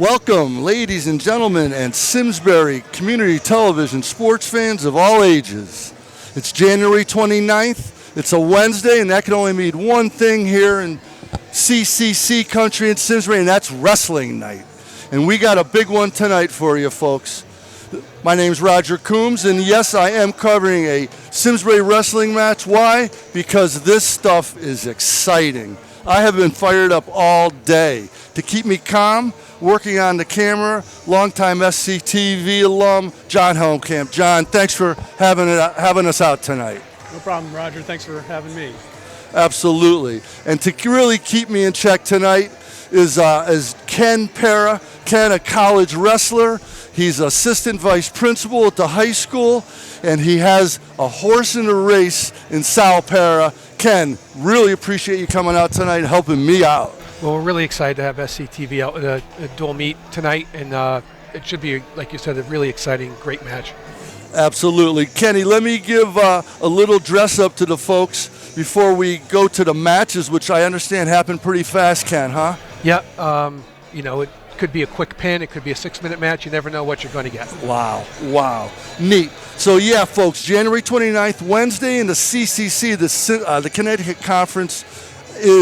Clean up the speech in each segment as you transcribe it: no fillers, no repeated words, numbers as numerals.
Welcome, ladies and gentlemen, and Simsbury Community Television sports fans of all ages. It's January 29th. It's a Wednesday, and that can only mean one thing here in CCC country in Simsbury, and that's wrestling night. And we got a big one tonight for you, folks. My name's Roger Coombs, and yes, I am covering a Simsbury wrestling match. Why? Because this stuff is exciting. I have been fired up all day. To keep me calm, working on the camera, longtime SCTV alum, John Helmkamp. John, thanks for having us out tonight. No problem, Roger. Thanks for having me. Absolutely. And to really keep me in check tonight is Ken Para. Ken, a college wrestler. He's assistant vice principal at the high school, and he has a horse in a race in Sal Para. Ken, really appreciate you coming out tonight and helping me out. Well, we're really excited to have SCTV out at a dual meet tonight, and it should be, like you said, a really exciting, great match. Absolutely. Kenny, let me give a little dress up to the folks before we go to the matches, which I understand happen pretty fast, Ken, huh? Yeah, it could be a quick pin, it could be a 6-minute match, you never know what you're going to get. Wow, neat. So yeah, folks, January 29th, Wednesday in the CCC, the Connecticut Conference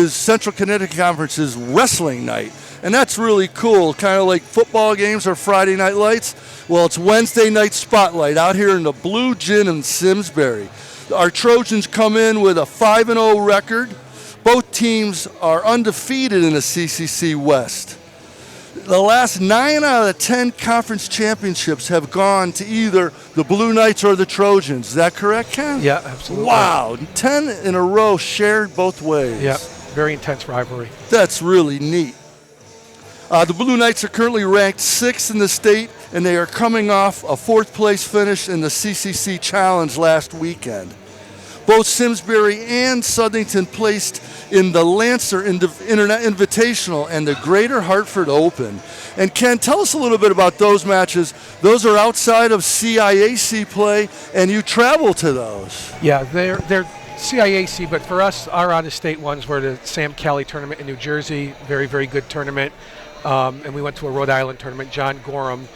Central Connecticut Conference is wrestling night. And that's really cool, kind of like football games or Friday Night Lights. Well, it's Wednesday night spotlight out here in the Blue Gin in Simsbury. Our Trojans come in with a 5-0 record. Both teams are undefeated in the CCC West. The last 9 out of 10 conference championships have gone to either the Blue Knights or the Trojans. Is that correct, Ken? Yeah, absolutely. Wow, 10 in a row shared both ways. Yeah, very intense rivalry. That's really neat. The Blue Knights are currently ranked 6th in the state, and they are coming off a 4th place finish in the CCC Challenge last weekend. Both Simsbury and Southington placed in the Lancer Internet Invitational and the Greater Hartford Open. And Ken, tell us a little bit about those matches. Those are outside of CIAC play, and you travel to those. Yeah, they're CIAC, but for us, our out-of-state ones were the Sam Cali tournament in New Jersey, very, very good tournament. And we went to a Rhode Island tournament, John Gorham,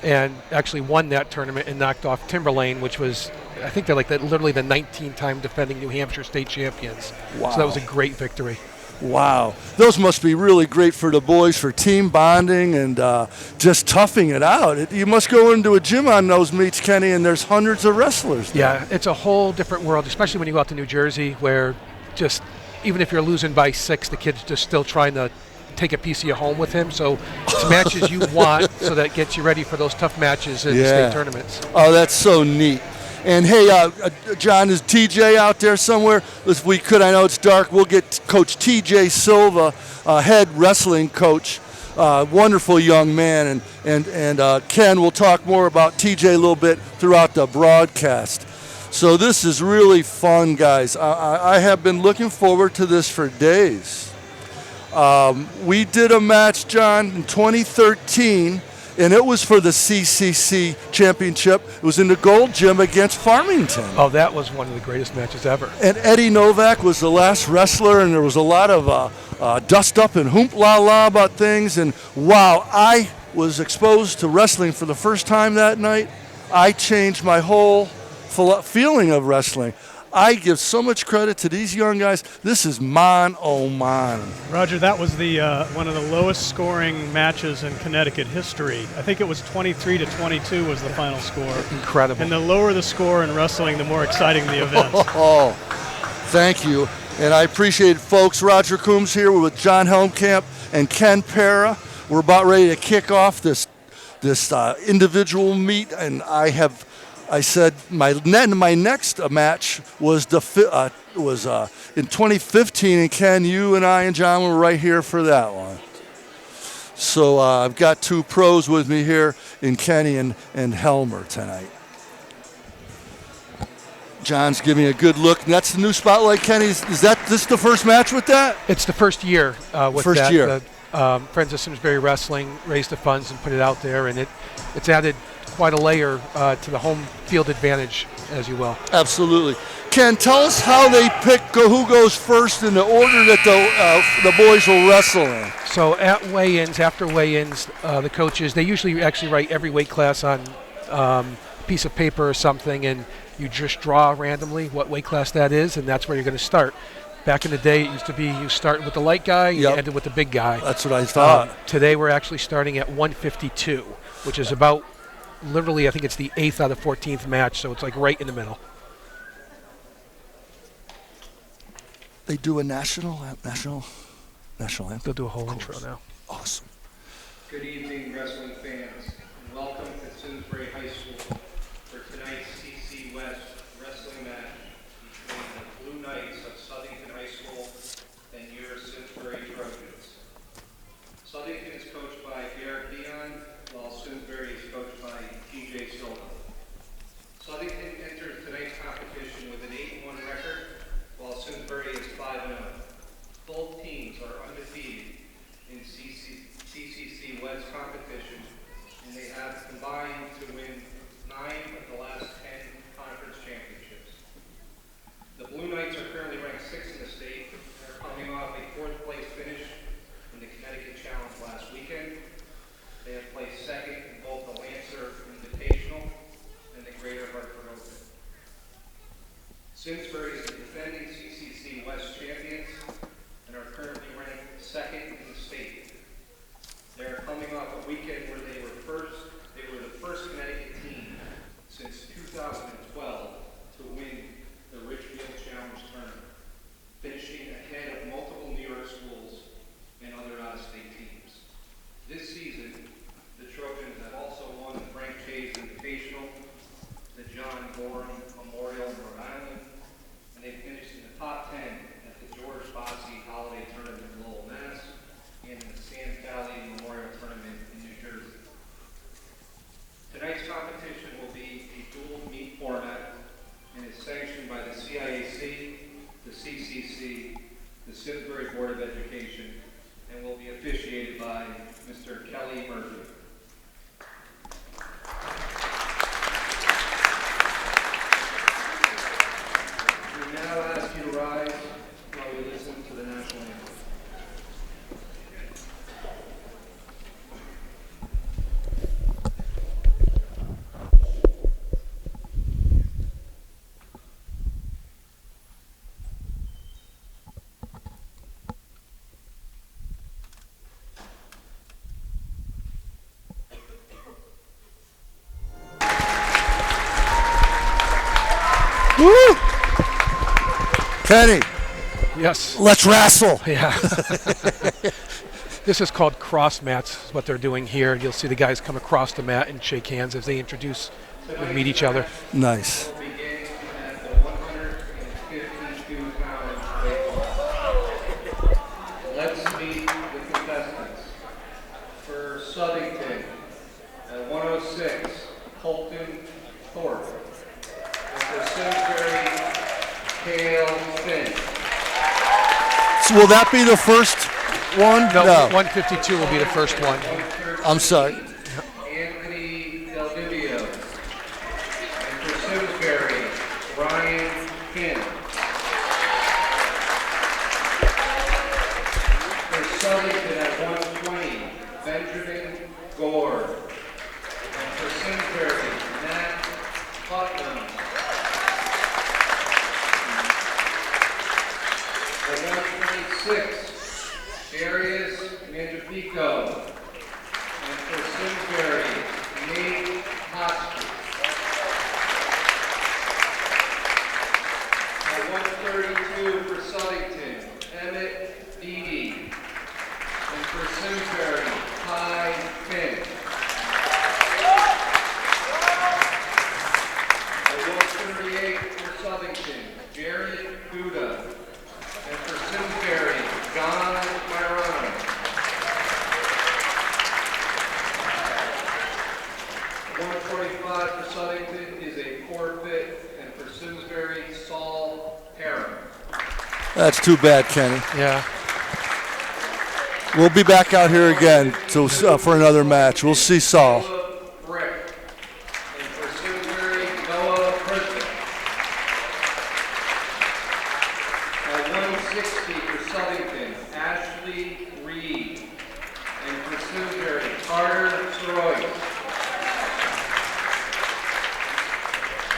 and actually won that tournament and knocked off Timberlane, which was, I think they're literally the 19-time defending New Hampshire state champions. Wow. So that was a great victory. Wow. Those must be really great for the boys for team bonding and just toughing it out. You must go into a gym on those meets, Kenny, and there's hundreds of wrestlers there. Yeah, it's a whole different world, especially when you go out to New Jersey, where just even if you're losing by 6, the kid's just still trying to take a piece of you home with him. So it's matches you want, so that gets you ready for those tough matches in the state tournaments. Oh, that's so neat. And hey, John, is TJ out there somewhere? If we could, I know it's dark, we'll get Coach TJ Silva, head wrestling coach, wonderful young man. And Ken will talk more about TJ a little bit throughout the broadcast. So this is really fun, guys. I have been looking forward to this for days. We did a match, John, in 2013, and it was for the CCC championship. It was in the Gold Gym against Farmington. Oh, that was one of the greatest matches ever. And Eddie Novak was the last wrestler, and there was a lot of dust up and hoop la la about things. And wow, I was exposed to wrestling for the first time that night. I changed my whole feeling of wrestling. I give so much credit to these young guys. This is man, oh man. Roger, that was the one of the lowest scoring matches in Connecticut history. I think it was 23-22 was the final score. Incredible. And the lower the score in wrestling, the more exciting the event. Oh, thank you. And I appreciate it, folks. Roger Coombs here with John Helmkamp and Ken Para. We're about ready to kick off this individual meet, and I said my next match was in 2015, and Ken, you and I and John were right here for that one. So I've got 2 pros with me here in Kenny and Helmer tonight. John's giving a good look, and that's the new spotlight, Kenny. Is this the first match with that? It's the first year with first that. year. Friends of Simsbury Wrestling raised the funds and put it out there, and it's added quite a layer to the home field advantage, as you will. Absolutely. Ken, tell us how they pick who goes first in the order that the boys will wrestle in. So at weigh-ins, after weigh-ins, the coaches, they usually actually write every weight class on a piece of paper or something, and you just draw randomly what weight class that is, and that's where you're going to start. Back in the day, it used to be you start with the light guy, you ended with the big guy. That's what I thought. Today, we're actually starting at 152, which is about, literally, I think it's the 8th out of 14th match, so it's like right in the middle. They do a national anthem. They'll do a whole intro now. Awesome. Good evening, wrestling fans, and welcome to Simsbury High School for tonight's CC West wrestling match between the Blue Knights of Southington High School and your Simsbury Trojans. Southington is coached by Garrett Dion, while Simsbury is coached by TJ Silva. Southington enters tonight's competition with an 8-1 record, while Simsbury is 5-0. Both teams are undefeated in CCC West competition, and they have combined to win 9 of the last 10 conference championships. The Blue Knights are currently ranked 6th in the state. They're coming off a 4th place finish in the Connecticut Challenge last weekend. They have placed 2nd in both the Lancer Invitational and the Greater Hartford Open. Simsbury is the defending CCC West champions and are currently ranked 2nd in the state. They are coming off a weekend where they were the first Connecticut team since 2012 to win the Richfield Challenge tournament, finishing ahead of multiple New York schools and other out-of-state teams. This season, the Trojans have also won the Frank Chase Invitational, the John Gorham Memorial in Rhode Island, and they finished in the top 10 at the George Bossy Holiday Tournament in Lowell, Mass, and in the Sam Valley Memorial Tournament in New Jersey. Tonight's competition will be a dual meet format and is sanctioned by the CIAC, the CCC, the Simsbury Board of Education, and will be officiated by Mr. Kelly Murphy. We now ask you to rise while we listen to the national anthem. Woo! Kenny, Yes. let's wrestle. Yeah. This is called cross mats, is what they're doing here. You'll see the guys come across the mat and shake hands as they introduce and meet each other. Nice. Will begin at the 152-pound weight class. Let's meet the contestants. For Southington, at 106, Colton Thorpe. And for Simsbury, Cale Finn. So will that be the first one? No, 152 will be the first one. I'm sorry. Anthony Del Divio. And for Simsbury, Ryan Finn. For Southington at 120, Benjamin Gore. And for Simsbury, Matt Putnam. At 126, Darius Mangiafico. And for Simsbury, Nate Hotchkiss. At 132 for Southington, Emmett Beattie. And for Simsbury, Ty Finn. At 138 for Southington, Jerry Buda. And for Simsbury, John Myrano. At 145 for Southington is a forfeit, and for Simsbury, Saul Herron. That's too bad, Kenny. Yeah. We'll be back out here again for another match. We'll see Saul. Brick. And for Simsbury, Noah Christian. At 160 for Southington, Ashley Reed. And for Simsbury, Carter Soroy.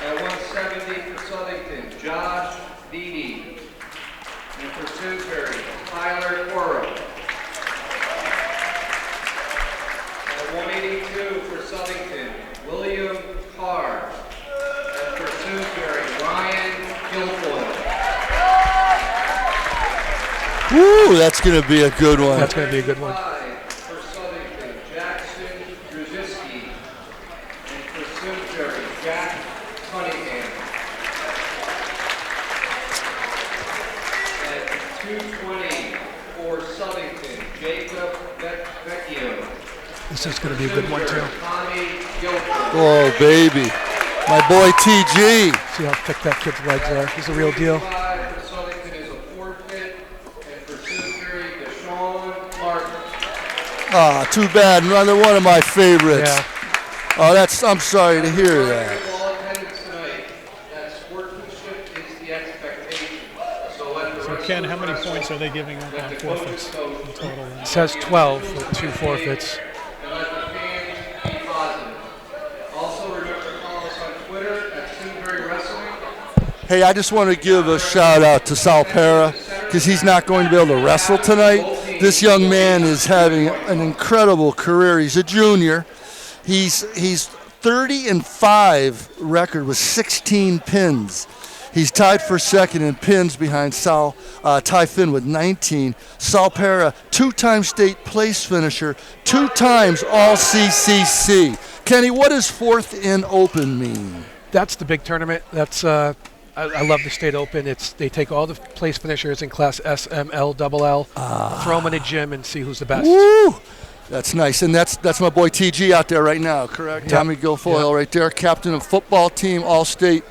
At 170 for Southington, Josh Beatty. And for Simsbury, Tyler Quirrell. At 182 for Southington, William Carr. And for Simsbury, Ryan Guilfoyle. Woo, that's going to be a good one. That's going to be a good one. For Southington, Jackson Drzyski. And for Simsbury, Jack Cunningham. At 220 for Southington, Jacob Vecchio. This is going to be a good one, too. Tommy Guilfoyle. Oh, baby. My boy TG. See how thick that kid's legs are. He's a real deal. 5 for Southington is a forfeit. And for Simsbury, Deshaun Martin. Ah, too bad. Another one of my favorites. Yeah. Oh, I'm sorry to hear that. All attendance tonight, that sportsmanship is the expectation. So let the So rest Ken, of how the many wrestlers points are they giving up let on the forfeits coaches in total? It says 12 with 2 forfeits. and let the fans be positive. Also remember to follow us on Twitter at Simsbury Wrestling. Hey, I just want to give a shout out to Sal Para because he's not going to be able to wrestle tonight. This young man is having an incredible career. He's a junior. He's 30-5 record with 16 pins. He's tied for second in pins behind Ty Finn with 19. Sal Para, 2-time state place finisher, 2 times all CCC. Kenny, what does fourth in open mean? That's the big tournament. That's I love the state open. They take all the place finishers in class S, M, L, double L, throw them in a gym and see who's the best. Woo! That's nice, and that's my boy TG out there right now, correct? Yep. Tommy Guilfoyle right there, captain of football team, all-state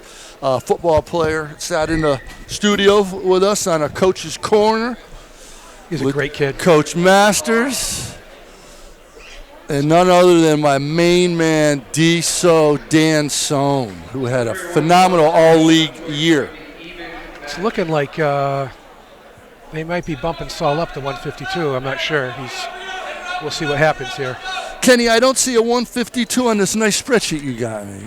football player. Sat in the studio with us on a coach's corner. He's a with great kid. Coach Masters. And none other than my main man, Dan Sohn, who had a phenomenal all-league year. It's looking like they might be bumping Saul up to 152. I'm not sure. We'll see what happens here. Kenny, I don't see a 152 on this nice spreadsheet you got me.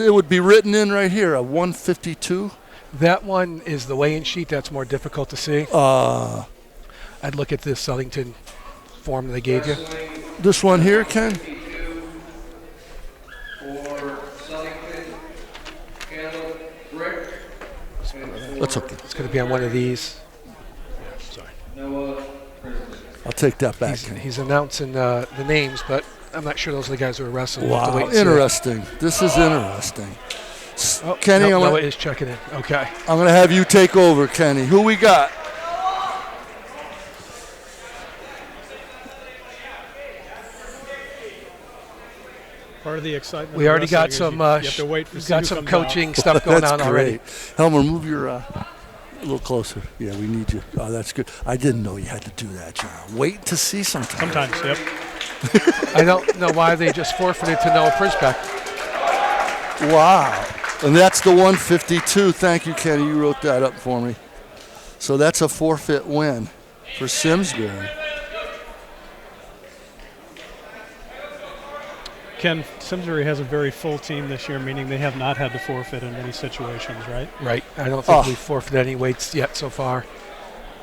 It would be written in right here, a 152. That one is the weigh-in sheet. That's more difficult to see. I'd look at this Southington form that they gave you. This one here, Ken? For Southington, Caleb Brick. That's okay. It's going to be on one of these. Noah Christian. I'll take that back, Kenny. He's announcing the names, but I'm not sure those are the guys who are wrestling. We'll have to wait Wow, and see. interesting. This is interesting. Oh, Kenny, no, I'm Noah gonna- is checking in. Okay. I'm going to have you take over, Kenny. Who we got? Part of the excitement. We of already got wrestling is some. you have to wait for We've see got who some comes out. coaching stuff going That's on already. great. Helmer, move your a little closer. Yeah, we need you. Oh, that's good. I didn't know you had to do that, John. Wait to see sometimes. Sometimes, yep. I don't know why they just forfeited to Noah Prisbeck. Wow. And that's the 152. Thank you, Kenny. You wrote that up for me. So that's a forfeit win for Simsbury. Ken, Simsbury has a very full team this year, meaning they have not had to forfeit in many situations, right? Right. I don't think Oh. we've forfeited any weights yet so far.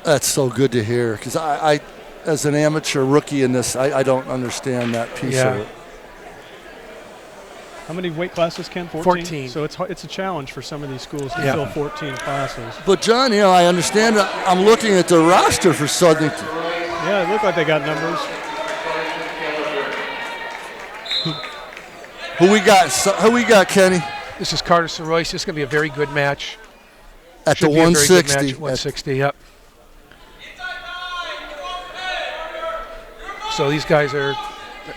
That's so good to hear because I, as an amateur rookie in this, I don't understand that piece Yeah. of it. How many weight classes, Ken? 14. So it's a challenge for some of these schools to Yeah. fill 14 classes. But John, I understand. I'm looking at the roster for Southington. Yeah, it looked like they got numbers. Who we got, Kenny? This is Carter Soroyce. This is going to be a very good match. At Should the be a very good 160. match. 160, yep. So these guys are a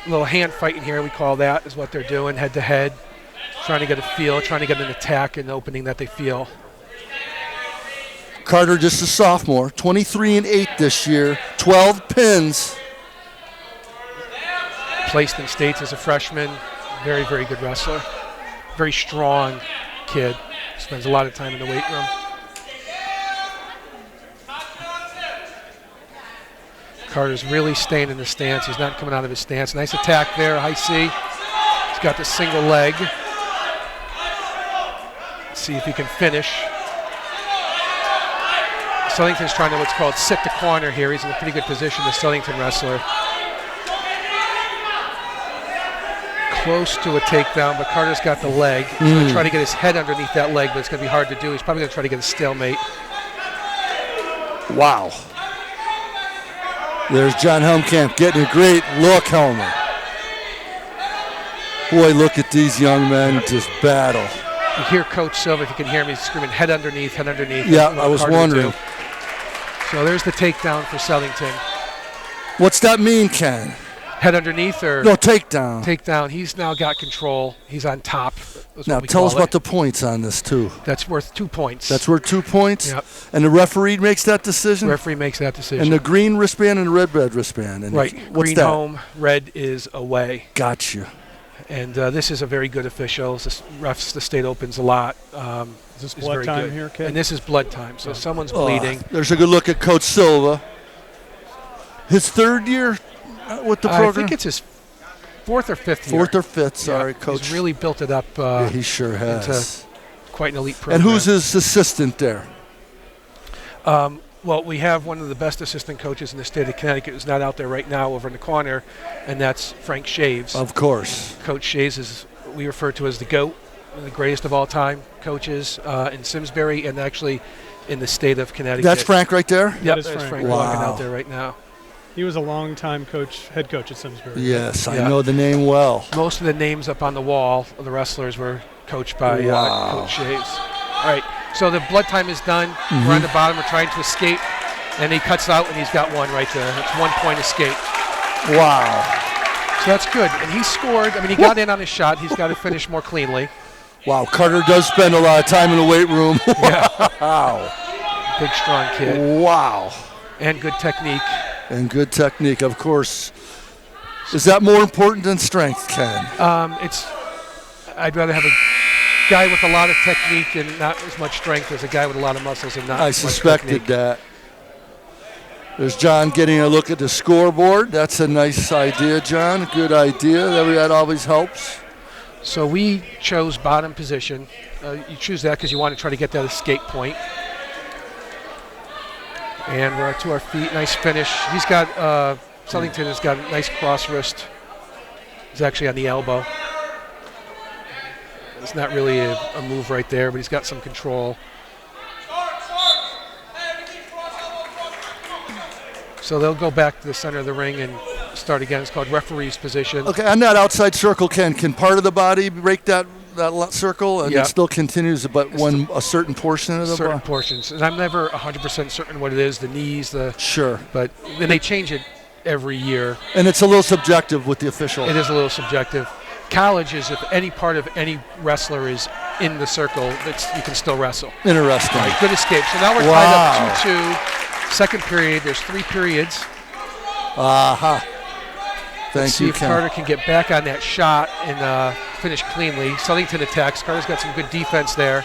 little hand fighting here, we call that, is what they're doing, head to head. Trying to get a feel, trying to get an attack and opening that they feel. Carter, just a sophomore, 23-8 this year, 12 pins. placed in states as a freshman. Very, very good wrestler. Very strong kid. Spends a lot of time in the weight room. Carter's really staying in the stance. He's not coming out of his stance. Nice attack there, high C. He's got the single leg. Let's see if he can finish. Southington's trying to what's called sit the corner here. He's in a pretty good position, the Southington wrestler. Close to a takedown, but Carter's got the leg. He's going to try to get his head underneath that leg, but it's going to be hard to do. He's probably going to try to get a stalemate. Wow. There's John Helmkamp getting a great look, Helmer. Boy, look at these young men just battle. You hear Coach Silva, if you can hear me, screaming head underneath, head underneath. Yeah, I was wondering. So there's the takedown for Southington. What's that mean, Ken? Head underneath or? No, takedown. Takedown. He's now got control. He's on top. Now tell us about the points on this, too. That's worth 2 points. That's worth 2 points? Yep. And the referee makes that decision? The referee makes that decision. And the green wristband and the red wristband. And right. What's green that? home, red is away. Gotcha. And this is a very good official. This refs the state opens a lot. Is this blood time here, kid? And this is blood time, so someone's bleeding. There's a good look at Coach Silva. His third year with the program? I think it's his fourth or fifth year. Fourth or fifth, sorry, Coach. He's really built it up. Yeah, he sure has. Into quite an elite program. And who's his assistant there? Well, we have one of the best assistant coaches in the state of Connecticut who's not out there right now over in the corner, and that's Frank Shaves. Of course. Coach Shaves is, we refer to as the GOAT, one of the greatest of all time coaches in Simsbury and actually in the state of Connecticut. That's Frank right there? Yep, is that's Frank Wow. walking out there right now. He was a long-time head coach at Simsbury. Yes, Yeah. I know the name well. Most of the names up on the wall of the wrestlers were coached by Wow. Coach Shaves. All right, so the blood time is done. We're on the bottom. We're trying to escape. And he cuts out, and he's got one right there. It's 1 point escape. Wow. So that's good. And he scored. I mean, he got in on his shot. He's got to finish more cleanly. Wow, Carter does spend a lot of time in the weight room. Wow. Big, strong kid. Wow. And good technique. And good technique, of course. Is that more important than strength, Ken? I'd rather have a guy with a lot of technique and not as much strength as a guy with a lot of muscles and not I much suspected technique. that. There's John getting a look at the scoreboard. That's a nice idea, John. Good idea. That always helps. So we chose bottom position. You choose that because you want to try to get that escape point. And we're to our feet. Nice finish. He's got, Southington has got a nice cross wrist. He's actually on the elbow. It's not really a move right there, but he's got some control. So they'll go back to the center of the ring and start again. It's called referee's position. Okay, on that outside circle, Ken, can part of the body break that circle and Yeah. it still continues, but a certain portion of the Certain body? portions. And I'm never 100% certain what it is, the knees, Sure. but then they change it every year. And it's a little subjective with the official. It is a little subjective. College is if any part of any wrestler is in the circle, you can still wrestle. Interesting. All right, good escape. So now we're tied up 2-2. Second period, there's 3 periods. Aha. Let's see Thank you, if Ken. Carter can get back on that shot and finish cleanly. Southington attacks. Carter's got some good defense there.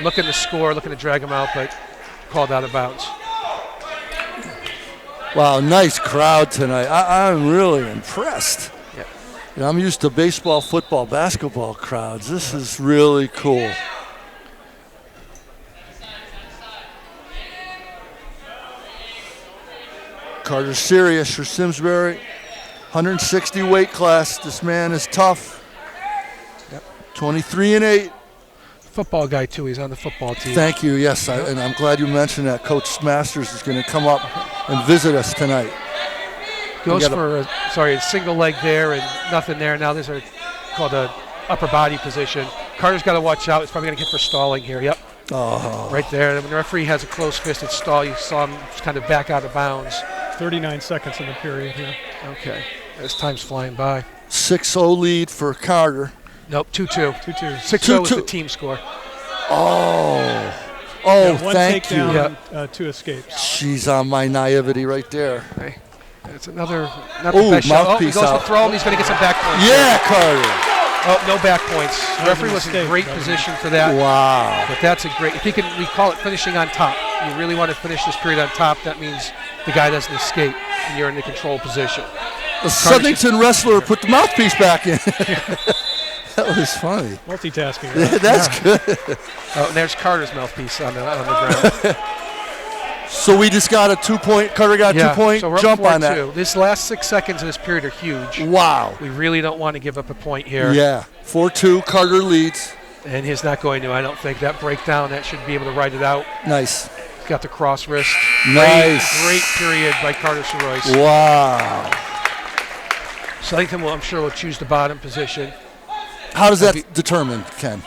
Looking to score, looking to drag him out, but called out of bounds. Wow, nice crowd tonight. I'm really impressed. Yeah. You know, I'm used to baseball, football, basketball crowds. This is really cool. Carter Serious for Simsbury. 160 weight class. This man is tough. Yep. 23-8. Football guy, too. He's on the football team. Thank you. Yes, and I'm glad you mentioned that. Coach Masters is going to come up and visit us tonight. Goes for a single leg there and nothing there. Now these are called a upper body position. Carter's got to watch out. He's probably going to hit for stalling here. Yep. Oh. Right there. When the referee has a close-fisted stall, you saw him just kind of back out of bounds. 39 seconds in the period here. Okay. This time's flying by. 6-0 lead for Carter. Nope, 2-2. 2-2. 6-0 is the team score. Oh, One thank you. takedown, 2 escapes. She's on my naivety right there. Okay. It's not the best shot. Oh, he mouthpiece goes out. to throw him. He's going to get some back points. Yeah, Carter. Oh, no back points. The That was referee a was in mistake. great That was a position for that. Wow. But that's a great, if he can, we call it finishing on top. You really want to finish this period on top. That means the guy doesn't escape and you're in the control position. The Southington wrestler put the mouthpiece back in. That was funny. Multitasking. Right? That's good. Oh, and there's Carter's mouthpiece on the ground. So we just got a 2-point. Carter got a 2-point so we're up jump on 4-2. that. This last 6 seconds of this period are huge. Wow. We really don't want to give up a point here. Yeah. 4-2. Carter leads. And he's not going to, I don't think. That breakdown, that should be able to ride it out. Nice. Got the cross wrist. Nice. Great period by Carter Saroyce. Wow. Southington, I'm sure, will choose the bottom position. How does that determine, Ken?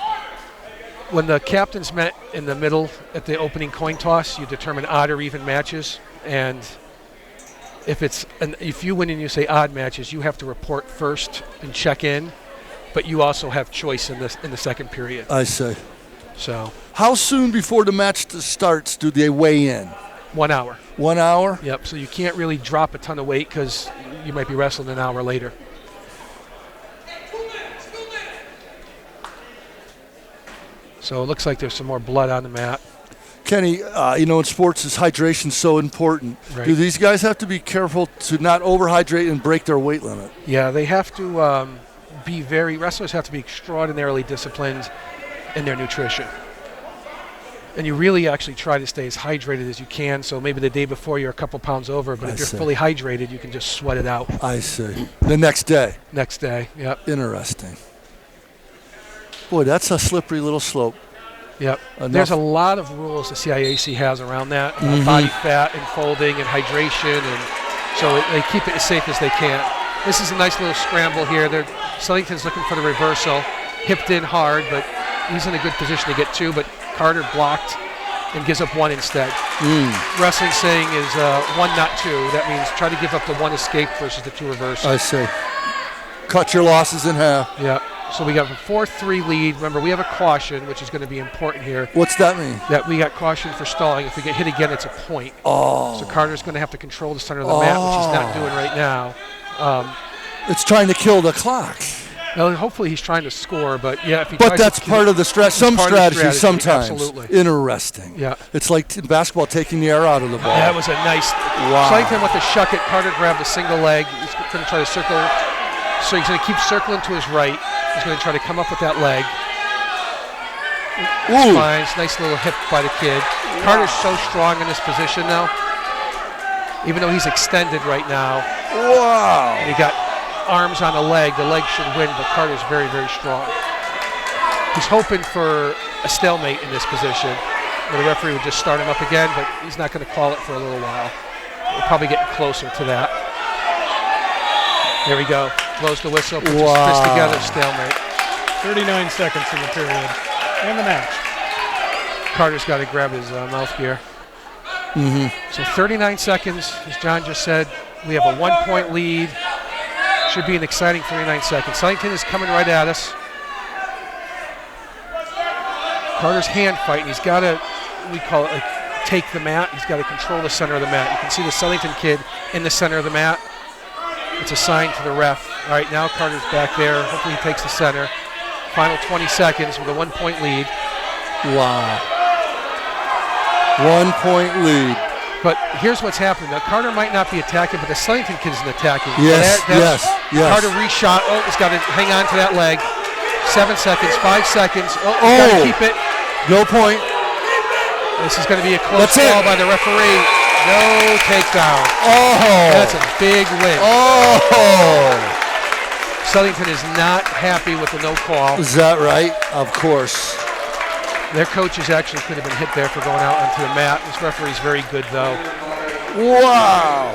When the captains met in the middle at the opening coin toss, you determine odd or even matches. And if you win and you say odd matches, you have to report first and check in. But you also have choice in the second period. I see. So How soon before the match starts do they weigh in? 1 hour. 1 hour? Yep. So you can't really drop a ton of weight because you might be wrestling an hour later. So it looks like there's some more blood on the mat. Kenny, in sports, is hydration so important. Right. Do these guys have to be careful to not overhydrate and break their weight limit? Yeah, they have to wrestlers have to be extraordinarily disciplined in their nutrition. And you really actually try to stay as hydrated as you can. So maybe the day before you're a couple pounds over, but if you're fully hydrated, you can just sweat it out. I see. The next day. Next day, yep. Interesting. Boy, that's a slippery little slope. Yep. There's a lot of rules the CIAC has around that, body fat and folding and hydration, and so they keep it as safe as they can. This is a nice little scramble here. Southington's looking for the reversal, hipped in hard, but he's in a good position to get 2, but Carter blocked and gives up 1 instead. Wrestling saying is 1, not 2. That means try to give up the 1 escape versus the 2 reverse. I see. Cut your losses in half. Yeah. So we got a 4-3 lead. Remember, we have a caution, which is going to be important here. What's that mean? That we got caution for stalling. If we get hit again, it's a point. Oh. So Carter's going to have to control the center of the mat, which he's not doing right now. It's trying to kill the clock. Well, hopefully he's trying to score, but yeah, if he But tries that's to part of the some part of the strategy sometimes. Absolutely. Interesting. Yeah. It's like in basketball taking the air out of the ball. That was a nice. Wow. Southington with the shuck it. Carter grabbed a single leg. He's going to try to circle. So he's going to keep circling to his right. He's going to try to come up with that leg. Ooh. Fine. It's a nice little hip by the kid. Carter's so strong in this position now. Even though he's extended right now. Wow. And he got arms on the leg should win, but Carter's very, very strong. He's hoping for a stalemate in this position, where the referee would just start him up again, but he's not going to call it for a little while. We're probably getting closer to that. There we go. Blows the whistle, puts his fist together, stalemate. 39 seconds in the period. And the match. Carter's got to grab his mouth gear. So 39 seconds, as John just said. We have a 1-point lead. Should be an exciting 39 seconds. Southington is coming right at us. Carter's hand fighting. He's got to, we call it, take the mat. He's got to control the center of the mat. You can see the Southington kid in the center of the mat. It's a sign to the ref. All right, now Carter's back there. Hopefully he takes the center. Final 20 seconds with a 1-point lead. Wow. 1-point lead. But here's what's happening. Now, Carter might not be attacking, but the Southington kid isn't attacking. Yes, yes. Carter reshot. Oh, he's got to hang on to that leg. 7 seconds, 5 seconds. Oh, he's got to keep it. No point. This is going to be a close call by the referee. No takedown. Oh. That's a big win. Oh. Southington is not happy with the no call. Is that right? Of course. Their coaches actually could have been hit there for going out onto the mat. This referee's very good, though. Wow.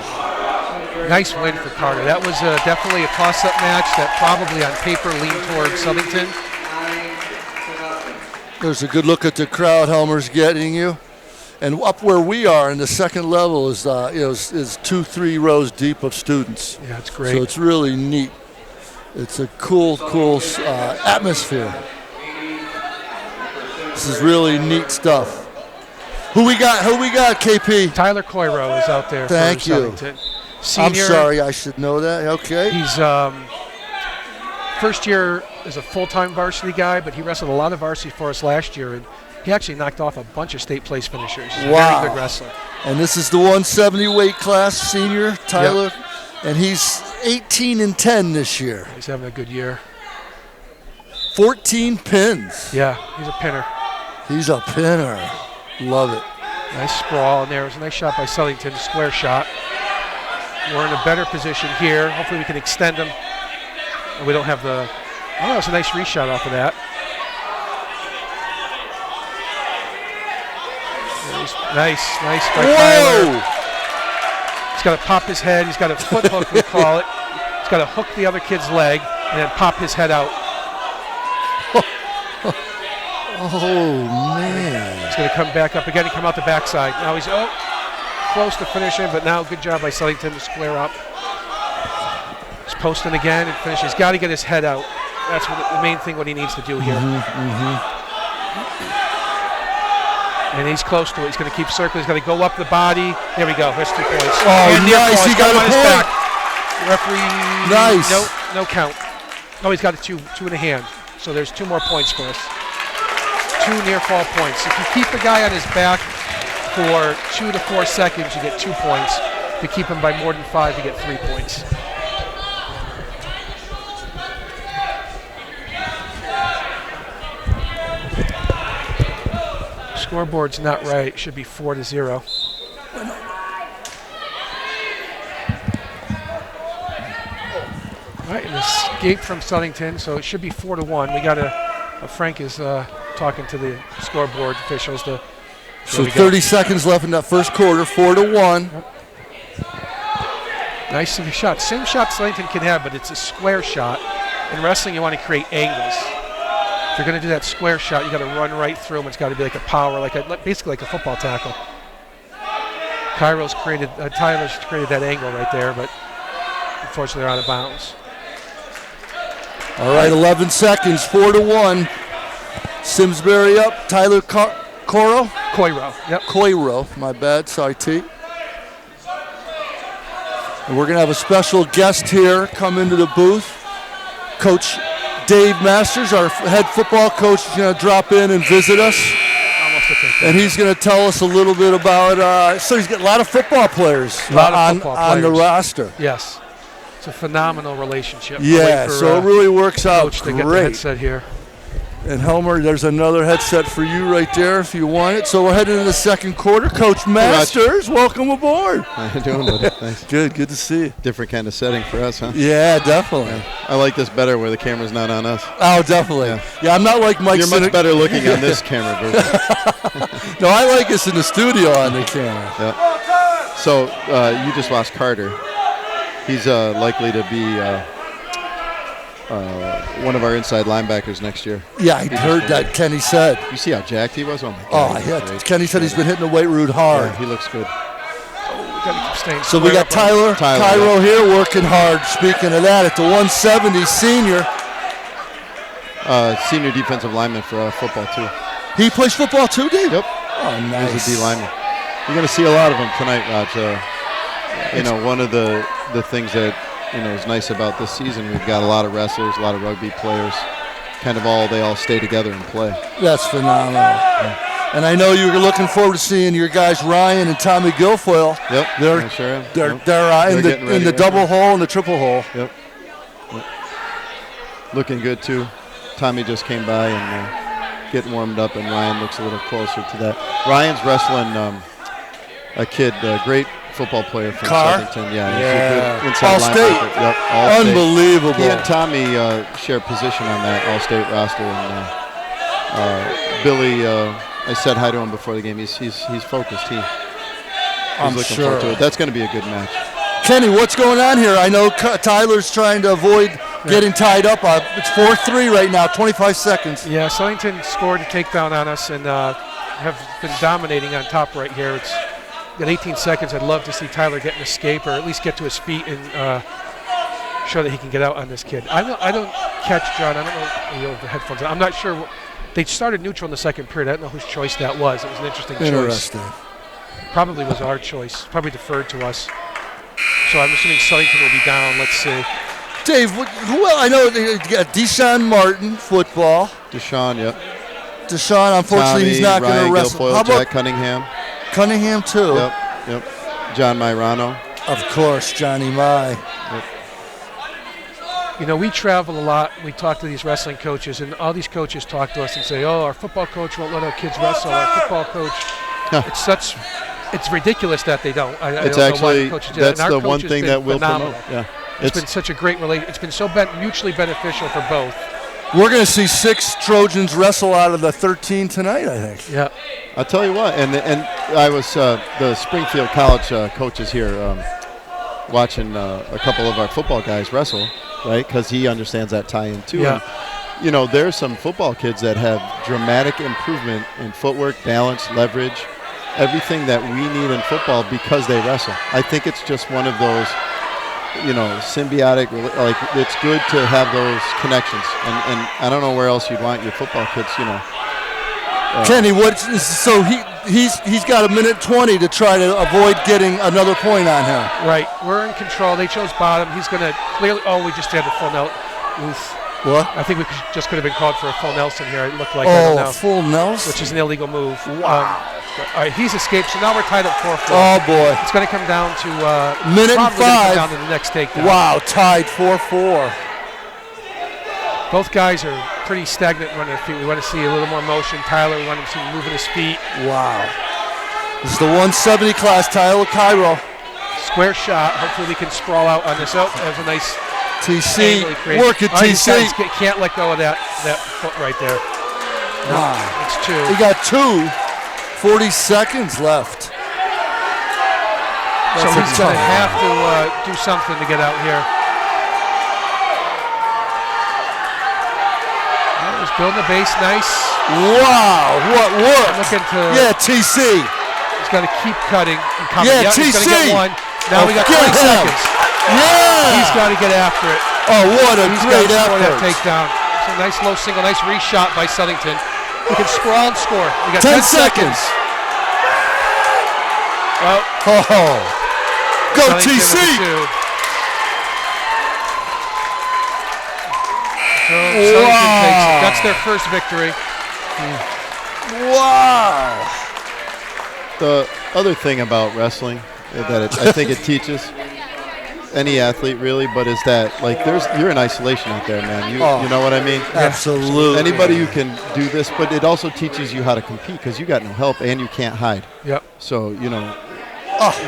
Nice win for Carter. That was definitely a toss-up match that probably on paper leaned towards Southington. There's a good look at the crowd Helmer's getting you. And up where we are in the second level is 2-3 rows deep of students. Yeah, it's great. So it's really neat. It's a cool atmosphere. This is really neat stuff. Who we got, KP? Tyler Coiro is out there Thank for you. Southington. senior. I'm sorry, I should know that. Okay. He's first year as a full-time varsity guy, but he wrestled a lot of varsity for us last year, and he actually knocked off a bunch of state place finishers. He's a Wow. very good wrestler. And this is the 170 weight class, senior Tyler, and he's 18-10 this year. He's having a good year. 14 pins. Yeah, he's a pinner. He's a pinner. Love it. Nice sprawl in there. It was a nice shot by Southington, square shot. We're in a better position here. Hopefully we can extend him. And we don't have the, oh, that was a nice reshot off of that. Nice by Tyler. Whoa! He's got to pop his head. He's got a foot hook, we call it. He's got to hook the other kid's leg and then pop his head out. Oh, man. He's going to come back up again and come out the backside. Now he's close to finishing, but now good job by Southington to square up. He's posting again and finishing. He's got to get his head out. That's the main thing what he needs to do here. And he's close to it. He's going to keep circling. He's going to go up the body. There we go. There's 2 points. Oh, And near nice. fall. He He's got him a on his point. back. Referee. Nice. No count. Oh, he's got a two in the hand. So there's 2 more points for us. 2 near fall points. If you keep the guy on his back for 2 to 4 seconds, you get 2 points. If you keep him by more than 5, you get 3 points. Scoreboard's not right. It should be 4-0. All right, an escape from Southington, so it should be 4-1. We got Frank is talking to the scoreboard officials. So 30 seconds left in that first quarter, 4-1. Nice shot. Same shot Southington can have, but it's a square shot. In wrestling, you want to create angles. If you're going to do that square shot, you got to run right through them. It's got to be like a power, basically like a football tackle. Tyler's created that angle right there, but unfortunately they're out of bounds. All right, 11 seconds, 4-1. Simsbury up, Tyler Coiro? Coiro, my bad, sorry T. And we're gonna have a special guest here come into the booth. Coach Dave Masters, our head football coach, is gonna drop in and visit us. And he's gonna tell us a little bit about, so he's got a lot of football players on the roster. Yes. It's a phenomenal relationship. Yeah, so it really works out Coach, great. get the headset here. And Helmer, there's another headset for you right there if you want it. So we're heading into the second quarter. Coach Masters, welcome aboard. How you doing, buddy? Thanks. Good to see you. Different kind of setting for us, huh? Yeah, definitely. I like this better where the camera's not on us. Oh, definitely. Yeah, I'm not like Mike. You're much better looking on this camera version. No, I like us in the studio on the camera. Yeah. So you just lost Carter. He's likely to be one of our inside linebackers next year. Yeah, I heard that Kenny said. You see how jacked he was? Oh, my God. Oh, yeah. Kenny said he's been hitting the weight route hard. Yeah, he looks good. So we got Tyler Cairo here working hard. Speaking of that, at the 170 senior. Senior defensive lineman for football, too. He plays football, too, Dave? Yep. Oh, nice. He's a D lineman. You're going to see a lot of them tonight, Raj. One of the things that is nice about this season, we've got a lot of wrestlers, a lot of rugby players, they all stay together and play. That's phenomenal. Yeah. And I know you were looking forward to seeing your guys Ryan and Tommy Guilfoyle. Yep, they're sure am. They're in the double hole and the triple hole. Yep. Looking good too. Tommy just came by and getting warmed up, and Ryan looks a little closer to that. Ryan's wrestling a kid, great football player from Southington. Yeah, he's a good inside All State. Linebacker. Yep, All Unbelievable. State. He and Tommy share position on that All-State roster, and Billy. I said hi to him before the game. He's focused. He's looking forward to it. That's going to be a good match. Kenny, what's going on here? I know Tyler's trying to avoid getting tied up. It's 4-3 right now, 25 seconds. Yeah, Southington scored a takedown on us and have been dominating on top right here. It's got 18 seconds. I'd love to see Tyler get an escape or at least get to his feet and show that he can get out on this kid. I don't catch John. I don't know the headphones. I'm not sure. They started neutral in the second period. I don't know whose choice that was. It was an interesting choice. Probably was our choice. Probably deferred to us. so I'm assuming Southington will be down. Let's see. Dave, who else? I know you got Deshaun Martin, football. Deshaun, yep. Deshaun, unfortunately, he's not going to wrestle. Guilfoyle, How about Jack Cunningham? Cunningham, too? Yep. John Myrano. Of course, Johnny Mai. Yep. You know, we travel a lot. We talk to these wrestling coaches, and all these coaches talk to us and say, "Oh, our football coach won't let our kids wrestle. Our football coach." It's ridiculous that they don't. I It's don't know why actually the coaches do that's that. And our the one coach has thing been that we'll phenomenal. promote. Yeah. It's been such a great relation. It's been so mutually beneficial for both. We're going to see 6 Trojans wrestle out of the 13 tonight, I think. Yeah. I'll tell you what, and I was the Springfield College coaches here watching a couple of our football guys wrestle, right? Because he understands that tie-in too. Yeah. And, you know, there's some football kids that have dramatic improvement in footwork, balance, leverage, everything that we need in football because they wrestle. I think it's just one of those, you know, symbiotic, like it's good to have those connections. And I don't know where else you'd want your football kids, you know. Kenny, so he's got a minute 20 to try to avoid getting another point on him. Right. We're in control. They chose bottom. He's going to clearly. Oh, we just had a full Nelson. What? I think we just could have been called for a full Nelson here. It looked like. I don't know, a full Nelson? which is an illegal move. Wow. All right, he's escaped, so now we're tied up 4-4. Oh, boy. It's going to come down to minute and probably gonna 5. come down to the next takedown. Wow, tied 4-4. Both guys are pretty stagnant running their feet. We want to see a little more motion. Tyler, we want to see him moving his feet. Wow. This is the 170 class, Tyler Cairo. Square shot. Hopefully we can sprawl out on this. Oh, that was a nice TC, angle he created. work it, Oh, he TC. can't let go of that foot right there. No, Wow. it's 2. He got 2, 40 seconds left. So he's going to have to do something to get out here. He's building the base nice. Wow, what work. Looking to. Yeah, TC. He's got to keep cutting and coming. Yeah, He's going to TC. get 1. Now we got Get 20 him. seconds. Yeah. He's got to get after it. Oh, what a He's great got to score that effort. takedown. It's a nice low single, nice reshot by Southington. We can sprawl and score. We got 10 10 seconds. Well, Oh, go Southington TC. with the 2. So Southington takes it. That's their first victory. Wow. The other thing about wrestling that I think it teaches any athlete really, but is that like you're in isolation out there, man. You know what I mean? Absolutely. Anybody who can do this, but it also teaches you how to compete because you got no help and you can't hide. Yep. So you know,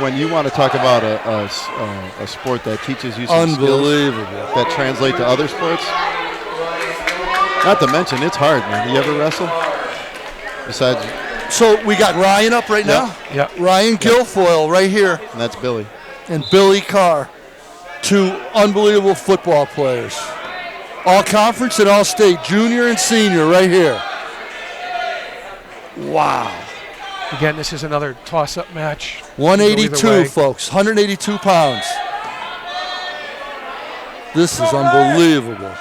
when you want to talk about a sport that teaches you some skills Unbelievable. that translate to other sports, not to mention it's hard, man. You ever wrestle? Besides, So we got Ryan up right now? Yep. Ryan Guilfoyle right here. and that's Billy. And Billy Carr. 2 unbelievable football players. All conference and all state, junior and senior right here. Wow. Again, this is another toss-up match. 182, folks, 182 pounds. This is unbelievable.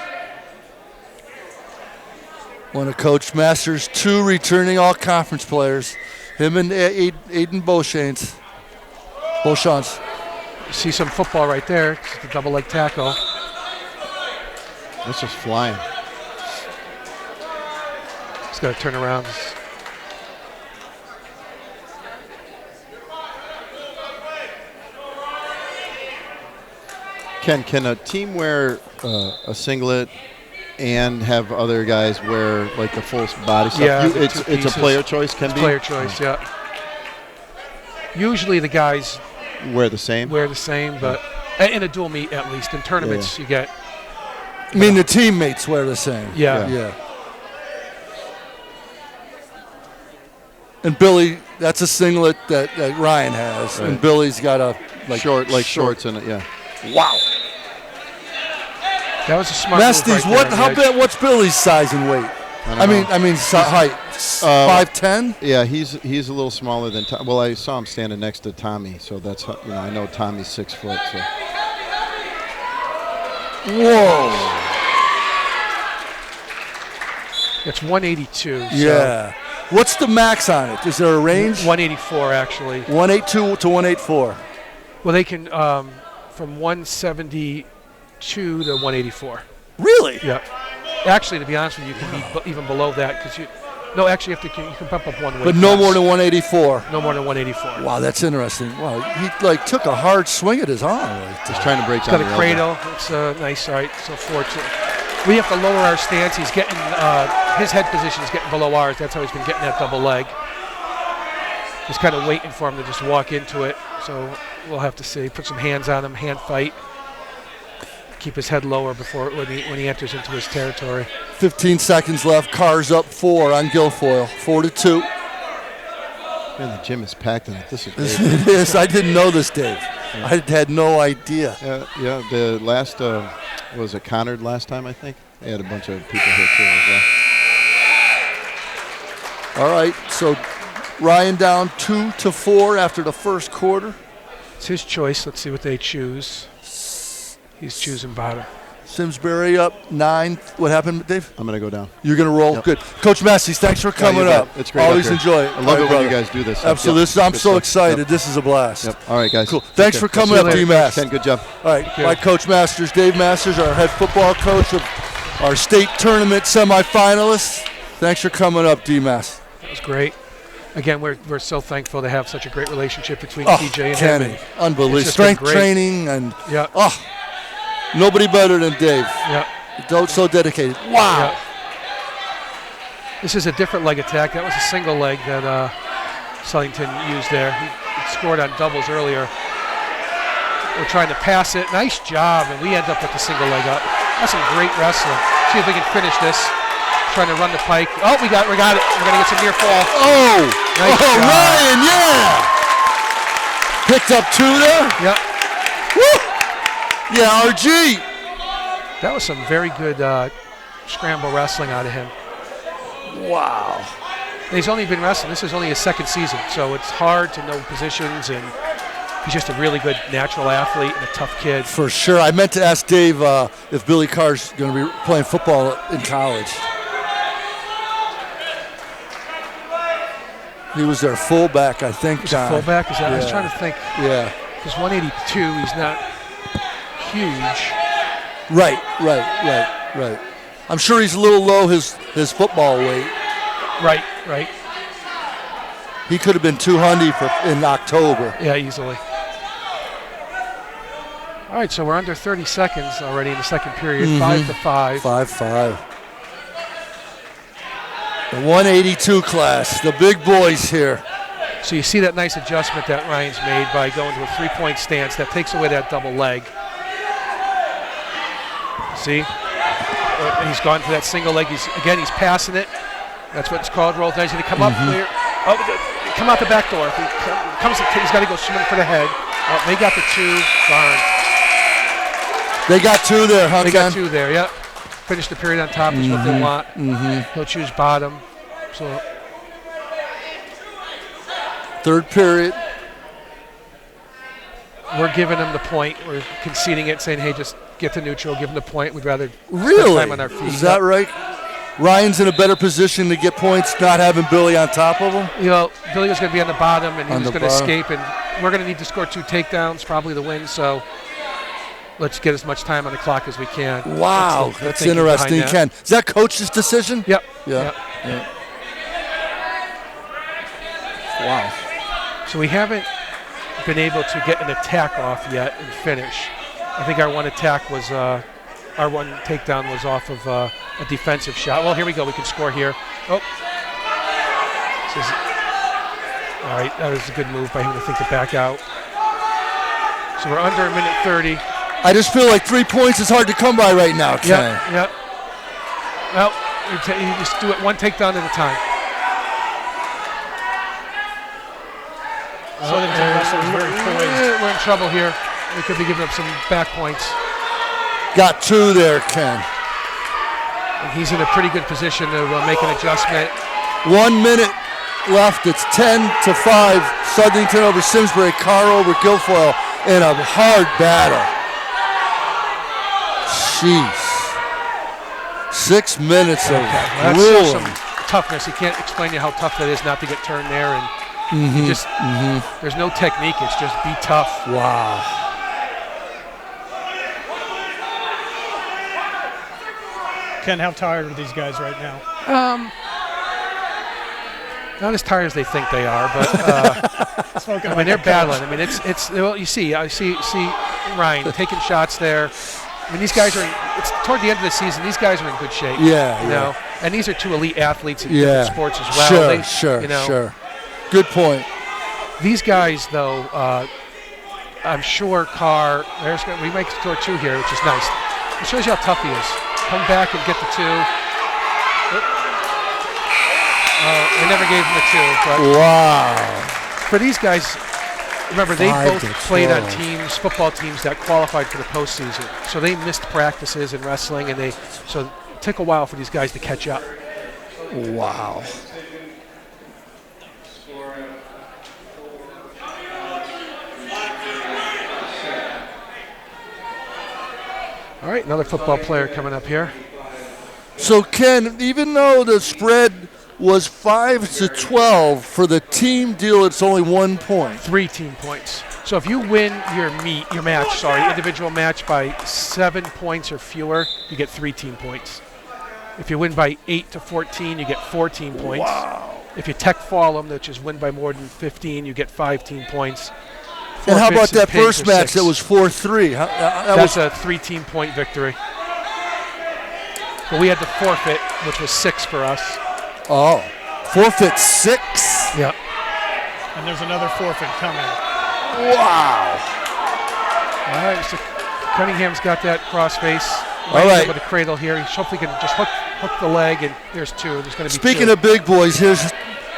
One of Coach Masters' 2 returning all-conference players, him and Aiden Beauchamps. See some football right there. It's the double leg tackle. That's just flying. He's got to turn around. Can a team wear a singlet and have other guys wear like the full body stuff? Yeah, It's a player choice. Can be Player choice, yeah. Usually the guys wear the same. wear the same, but in a dual meet at least. In tournaments, you get. I mean, the teammates wear the same. Yeah. Yeah. And Billy, that's a singlet that Ryan has, Right. and Billy's got a shorts in it. Yeah. Wow. That was a smart Nasties, move right there on the edge. what's Billy's size and weight? I mean height. 5'10". Yeah, he's a little smaller than Tom. Well, I saw him standing next to Tommy, so that's I know Tommy's 6 foot. So. Whoa. It's 182. So Yeah. What's the max on it? Is there a range? 184 actually. 182 to 184. Well, they can from 172 to 184. Really? Yeah. Actually, to be honest with you, you can be even below that because you. No, actually, you can bump up one weight. But no more than 184. No more than 184. Wow, that's interesting. Wow, he took a hard swing at his arm. He's trying to break He's down got a the cradle. elbow. It's nice. All right, so fortunate. We have to lower our stance. He's getting his head position is getting below ours. That's how he's been getting that double leg. Just kind of waiting for him to just walk into it. So we'll have to see. Put some hands on him. Hand fight. Keep his head lower before when he enters into his territory. 15 seconds left. Carr's up 4 on Guilfoyle. 4-2. Man, the gym is packed in it. This is great. It is. I didn't know this, Dave. Yeah. I had no idea. Yeah. The last was it Connard last time? I think they had a bunch of people here too as well. All right. So Ryan down 2-4 after the first quarter. It's his choice. Let's see what they choose. He's choosing bottom. Simsbury up 9. What happened, Dave? I'm going to go down. You're going to roll? Yep. Good. Coach Massey, thanks for coming up. It's great. Always enjoy it. I love it when you guys do this. Absolutely. Yep. I'm so excited. Yep. This is a blast. Yep. All right, guys. Cool. Thanks for coming up, D-Mass. Ken, good job. All right. My Coach Masters, Dave Masters, our head football coach of our state tournament semifinalists. Thanks for coming up, D-Mass. That was great. Again, we're so thankful to have such a great relationship between TJ and Kenny. him. Unbelievable. Strength training and nobody better than Dave. Yeah. So dedicated. Wow. Yeah. This is a different leg attack. That was a single leg that Southington used there. He scored on doubles earlier. We're trying to pass it. Nice job, and we end up with the single leg up. That's some great wrestling. See if we can finish this. Trying to run the pike. Oh, we got it. We're going to get some near fall. Oh, nice job. Ryan, yeah. Picked up 2 there. Yep. Woo. Yeah, RG. That was some very good scramble wrestling out of him. Wow. And he's only been wrestling. This is only his second season, so it's hard to know positions, and he's just a really good natural athlete and a tough kid. For sure. I meant to ask Dave if Billy Carr's going to be playing football in college. He was their fullback, I think. He's a fullback? Is that? Yeah. I was trying to think. Yeah. Because 182, he's not huge. Right. I'm sure he's a little low his football weight. Right. He could have been 200 in October. Yeah, easily. All right, so we're under 30 seconds already in the second period. 5-5. 5-5. The 182 class, the big boys here. So you see that nice adjustment that Ryan's made by going to a 3-point stance. That takes away that double leg. See? He's gone for that single leg. He's passing it. That's what it's called. Roll. Now he's going to come up clear. Oh, come out the back door. If he comes, he's got to go swimming for the head. Oh, they got the 2. Darn. They got 2 there, huh, They got 2 there, yep. Finish the period on top is what they want. He'll choose bottom. So third period. We're giving him the point. We're conceding it, saying, hey, just get to neutral, give him the point. We'd rather spend time on our feet. Is that right? Ryan's in a better position to get points, not having Billy on top of him? You know, Billy was going to be on the bottom, and he was going to escape, and we're going to need to score 2 takedowns, probably to win, so let's get as much time on the clock as we can. Wow, that's interesting, Ken. Is that coach's decision? Yep. Yeah. Wow. So we haven't been able to get an attack off yet and finish. I think our one attack was, our one takedown was off of a defensive shot. Well, here we go. We can score here. Oh. All right, that was a good move by him to think to back out. So we're under 1:30. I just feel like 3 points is hard to come by right now, Ken. Yep. Well, you just do it one takedown at a time. We're in trouble here. We could be giving up some back points. Got 2 there, Ken. And he's in a pretty good position to make an adjustment. 1 minute left. It's 10-5. Southington over Simsbury. Carr over Guilfoyle in a hard battle. Jeez. 6 minutes of grueling. Some toughness. You can't explain to you how tough that is not to get turned there. And you just, there's no technique. It's just be tough. Wow. Ken, how tired are these guys right now? Not as tired as they think they are, but Smoking I like mean, they're a coach. battling. I mean, it's well, I see Ryan taking shots there. I mean, these guys are. It's toward the end of the season. These guys are in good shape. Yeah, you yeah. know, and these are two elite athletes in Yeah. different sports as well. Sure, you know, sure. Good point. These guys, though, I'm sure Carr. We make score 2 here, which is nice. It shows you how tough he is. Come back and get the 2. They never gave him the 2, but Wow. for these guys, remember they 5 both to played on 12. football teams that qualified for the postseason. So they missed practices in wrestling, and so it took a while for these guys to catch up. Wow. All right, another football player coming up here. So Ken, even though the spread was 5 to 12 for the team deal, it's only 1 point. 3 team points. So if you win your individual match by 7 points or fewer, you get 3 team points. If you win by 8 to 14, you get 14 points. Wow. If you tech fall them, which is win by more than 15, you get 5 team points. And how about Forfeits and that pigs first are match 6. that was 4-3? That That's was a 3 team point victory. But we had the forfeit, which was 6 for us. Forfeit 6. Yeah. And there's another forfeit coming. Wow. All right, so Cunningham's got that crossface. All right. With a cradle here. He hopefully can just hook the leg, and there's 2. There's going to be Speaking 2. of big boys, here's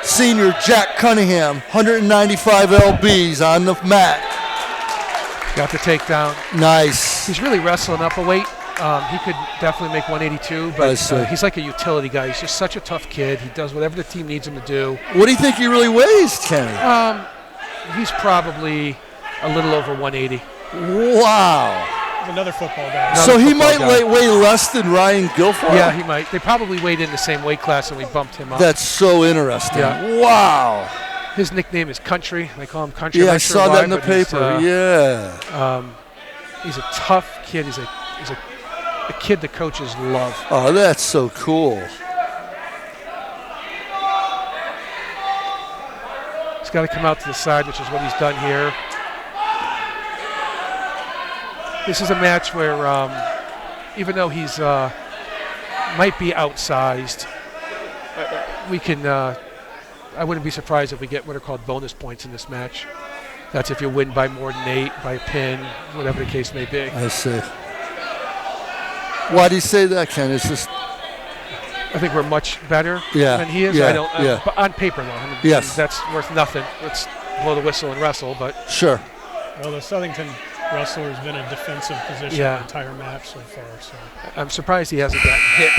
senior Jack Cunningham, 195 lbs on the mat. Got the takedown. Nice. He's really wrestling up a weight. He could definitely make 182, I but see. he's like a utility guy. He's just such a tough kid. He does whatever the team needs him to do. What do you think he really weighs, Kenny? He's probably a little over 180. Wow. There's another football guy. Another So he football might guy. weigh less than Ryan Guilfoyle? Yeah, he might. They probably weighed in the same weight class, and we bumped him up. That's so interesting. Yeah. Wow. His nickname is Country. They call him Country. Yeah, I'm I not sure saw why, that in the but he's, paper. Yeah. He's a tough kid. He's a kid the coaches love. Oh, that's so cool. He's got to come out to the side, which is what he's done here. This is a match where, even though he's might be outsized, we can. I wouldn't be surprised if we get what are called bonus points in this match. That's if you win by more than 8, by a pin, whatever the case may be. I see. Why do you say that, Ken? It's just I think we're much better Yeah, than he is. yeah, I don't. yeah. But on paper, though, I mean, Yes. that's worth nothing. Let's blow the whistle and wrestle. But sure. Well, the Southington wrestler has been in a defensive position Yeah. the entire match so far. So I'm surprised he hasn't gotten hit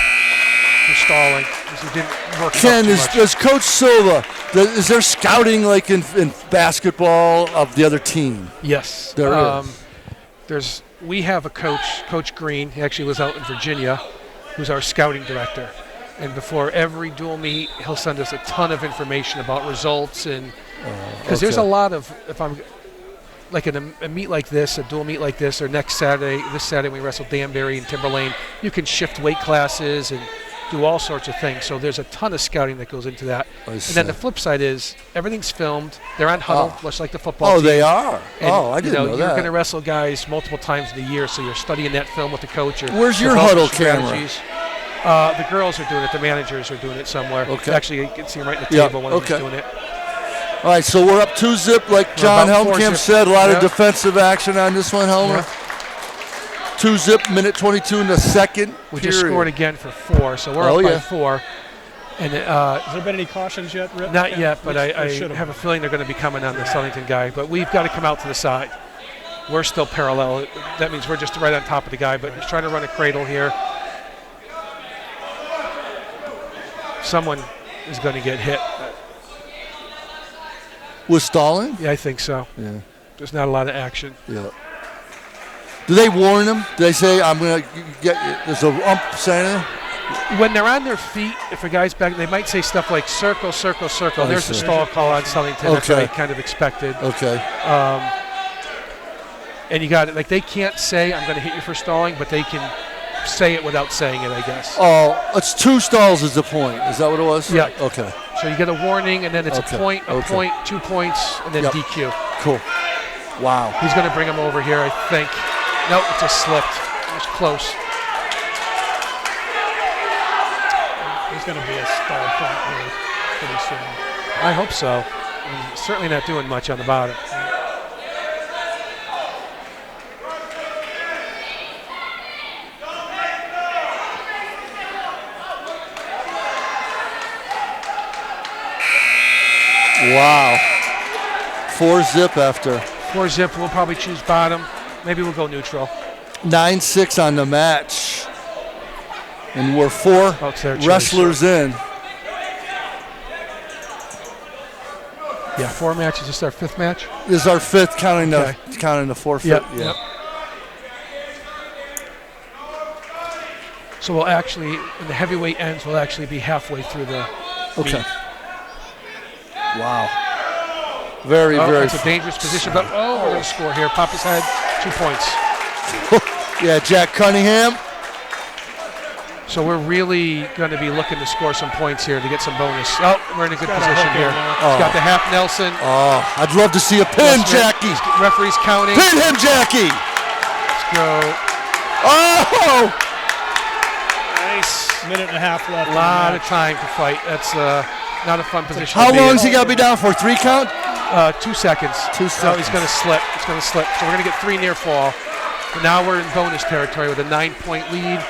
for stalling because he didn't work Ken, too much. is Coach Silva, is there scouting like in basketball of the other team? Yes. There is. We have a coach, Coach Green. He actually lives out in Virginia, who's our scouting director. And before every dual meet, he'll send us a ton of information about results and because there's a okay. lot of if I'm like in a meet like this, a dual meet like this, or this Saturday we wrestle Danbury and Timberlane, you can shift weight classes and do all sorts of things. So there's a ton of scouting that goes into that. And then the flip side is everything's filmed. They're on huddle, much like the football team. They are. And, I didn't know You're that. going to wrestle guys multiple times in the year, so you're studying that film with the coach. Or Where's your developing huddle camera? strategies. The girls are doing it. The managers are doing it somewhere. Okay. Actually, you can see them right in the Yeah, table. One of okay. them's doing it. All right, so we're up 2-0, like John about 4-0. Helmkamp said. A lot Yeah. of defensive action on this one, Helmer. Yeah. 2-0, minute 22 in the second. We period. just scored again for 4, so we're up by 4. And has there been any cautions yet, Rip? not yet, but I There have a feeling they're going to be coming on the Southington guy. But we've got to come out to the side. We're still parallel. That means we're just right on top of the guy, but he's trying to run a cradle here. Someone is going to get hit. With stalling? Yeah, I think so. Yeah. There's not a lot of action. Yeah. Do they warn them? Do they say, I'm going to get, there's a ump saying it? When they're on their feet, if a guy's back, they might say stuff like circle, circle, circle. I There's the see. stall call on Southington. That's what I Okay. kind of expected. Okay. And you got it. Like, they can't say, I'm going to hit you for stalling, but they can say it without saying it, I guess. Oh, it's 2 stalls is the point. Is that what it was? Yeah. Okay. So you get a warning, and then it's Okay. a point, 2 points, and then Yep. DQ. Cool. Wow. He's going to bring him over here, I think. Nope, it just slipped. It was close. There's going to be a stall point here pretty soon. I hope so. He's certainly not doing much on the bottom. Wow. 4-zip after. 4-zip, we'll probably choose bottom. Maybe we'll go neutral. 9-6 on the match. And we're 4 Oh, it's their choice. wrestlers in. Yeah, 4 matches. This is our 5th match? This is our 5th, counting the forfeit. Yep. Yeah. Yep. So we'll actually, when the heavyweight ends, we'll actually be halfway through the Okay. meet. Wow. Very, Oh, very. it's a dangerous position, but we're going to score here. Pop his head, 2 points. Yeah, Jack Cunningham. So we're really going to be looking to score some points here to get some bonus. Oh, we're in a good position here. Oh. He's got the half Nelson. Oh, I'd love to see a pin, Smith. Jackie. Referee's counting. Pin him, Jackie. Let's go. Oh! Nice. Minute and a half left. A lot of time to fight. That's not a fun position. How to be long in. has he got to be down for? 3 count? 2 seconds. 2 Oh, seconds. he's going to slip. It's going to slip. So we're going to get 3 near fall. But now we're in bonus territory with a 9-point lead.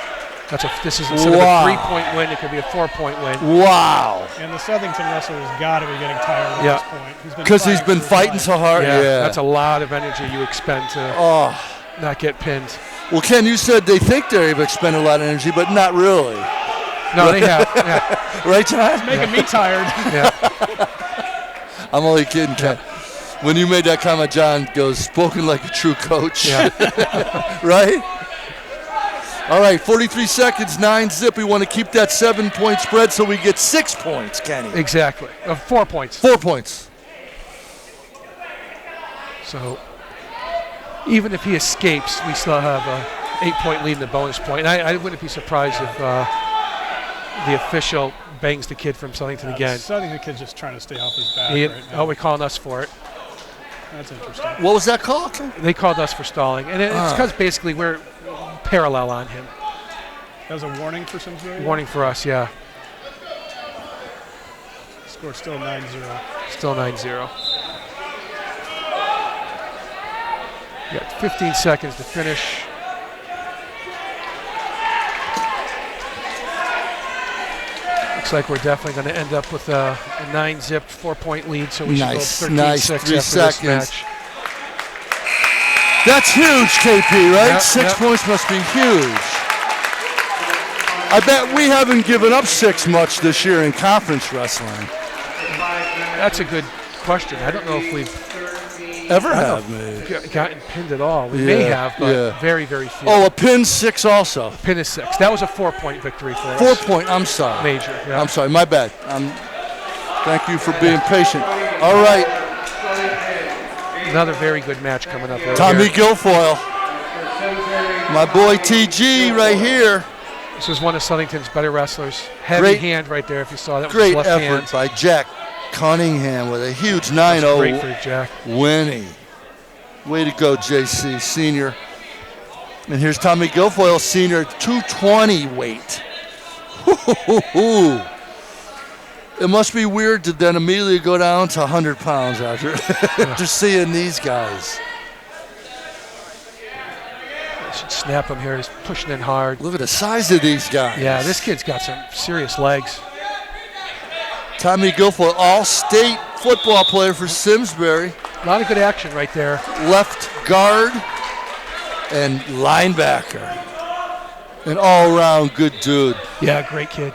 This is instead of a 3-point win, it could be a 4-point win. Wow. And the Southington wrestler has got to be getting tired at this point. Because he's been fighting so hard. Yeah, Yeah. that's a lot of energy you expend to not get pinned. Well, Ken, you said they think they've expended a lot of energy, but not really. No, they have. Yeah. Right, John? making me tired. Yeah. I'm only kidding, Ken. When you made that comment, John goes, spoken like a true coach. Yeah. Right? All right, 43 seconds, 9-zip. We want to keep that 7-point spread so we get 6 points, Kenny. Exactly. 4 points. 4 points. So even if he escapes, we still have a 8-point lead in the bonus point. And I wouldn't be surprised if the official bangs the kid from Southington again. Southington kid's just trying to stay off his back He- right now. we're calling us for it. That's interesting. What was that called? They called us for stalling. And it's because basically we're parallel on him. That was a warning for Simsbury? Warning for us, yeah. Score still 9-0. Still 9-0. You got 15 seconds to finish. Looks like we're definitely going to end up with a 9-zip 4-point lead, so we should go 13-6 after 3 this seconds. match. That's huge, KP, right? Yep, 6 yep. points must be huge. I bet we haven't given up 6 much this year in conference wrestling. That's a good question. I don't know if we've Ever have, maybe. gotten pinned at all. We may have, but very, very few. Oh, a pin 6 also. Pin is 6. That was a 4-point victory for us. 4-point, I'm sorry. Major. Yeah. I'm sorry, my bad. Thank you for being patient. All right, Another very good match coming up right Tommy here. Guilfoyle. My boy TG right here. This is one of Southington's better wrestlers. Heavy Great- hand right there, if you saw that. Was Great his left effort hand. by Jack Cunningham with a huge That's 9-0 great for Jack. winning. Way to go, JC, senior. And here's Tommy Guilfoyle, senior, 220 weight. Hoo-hoo-hoo-hoo. It must be weird to then immediately go down to 100 pounds after just seeing these guys. I should snap him here. He's pushing in hard. Look at the size of these guys. Yeah, this kid's got some serious legs. Tommy Guilfoyle, all-state football player for Simsbury. A lot of good action right there. Left guard and linebacker. An all-around good dude. Yeah, great kid.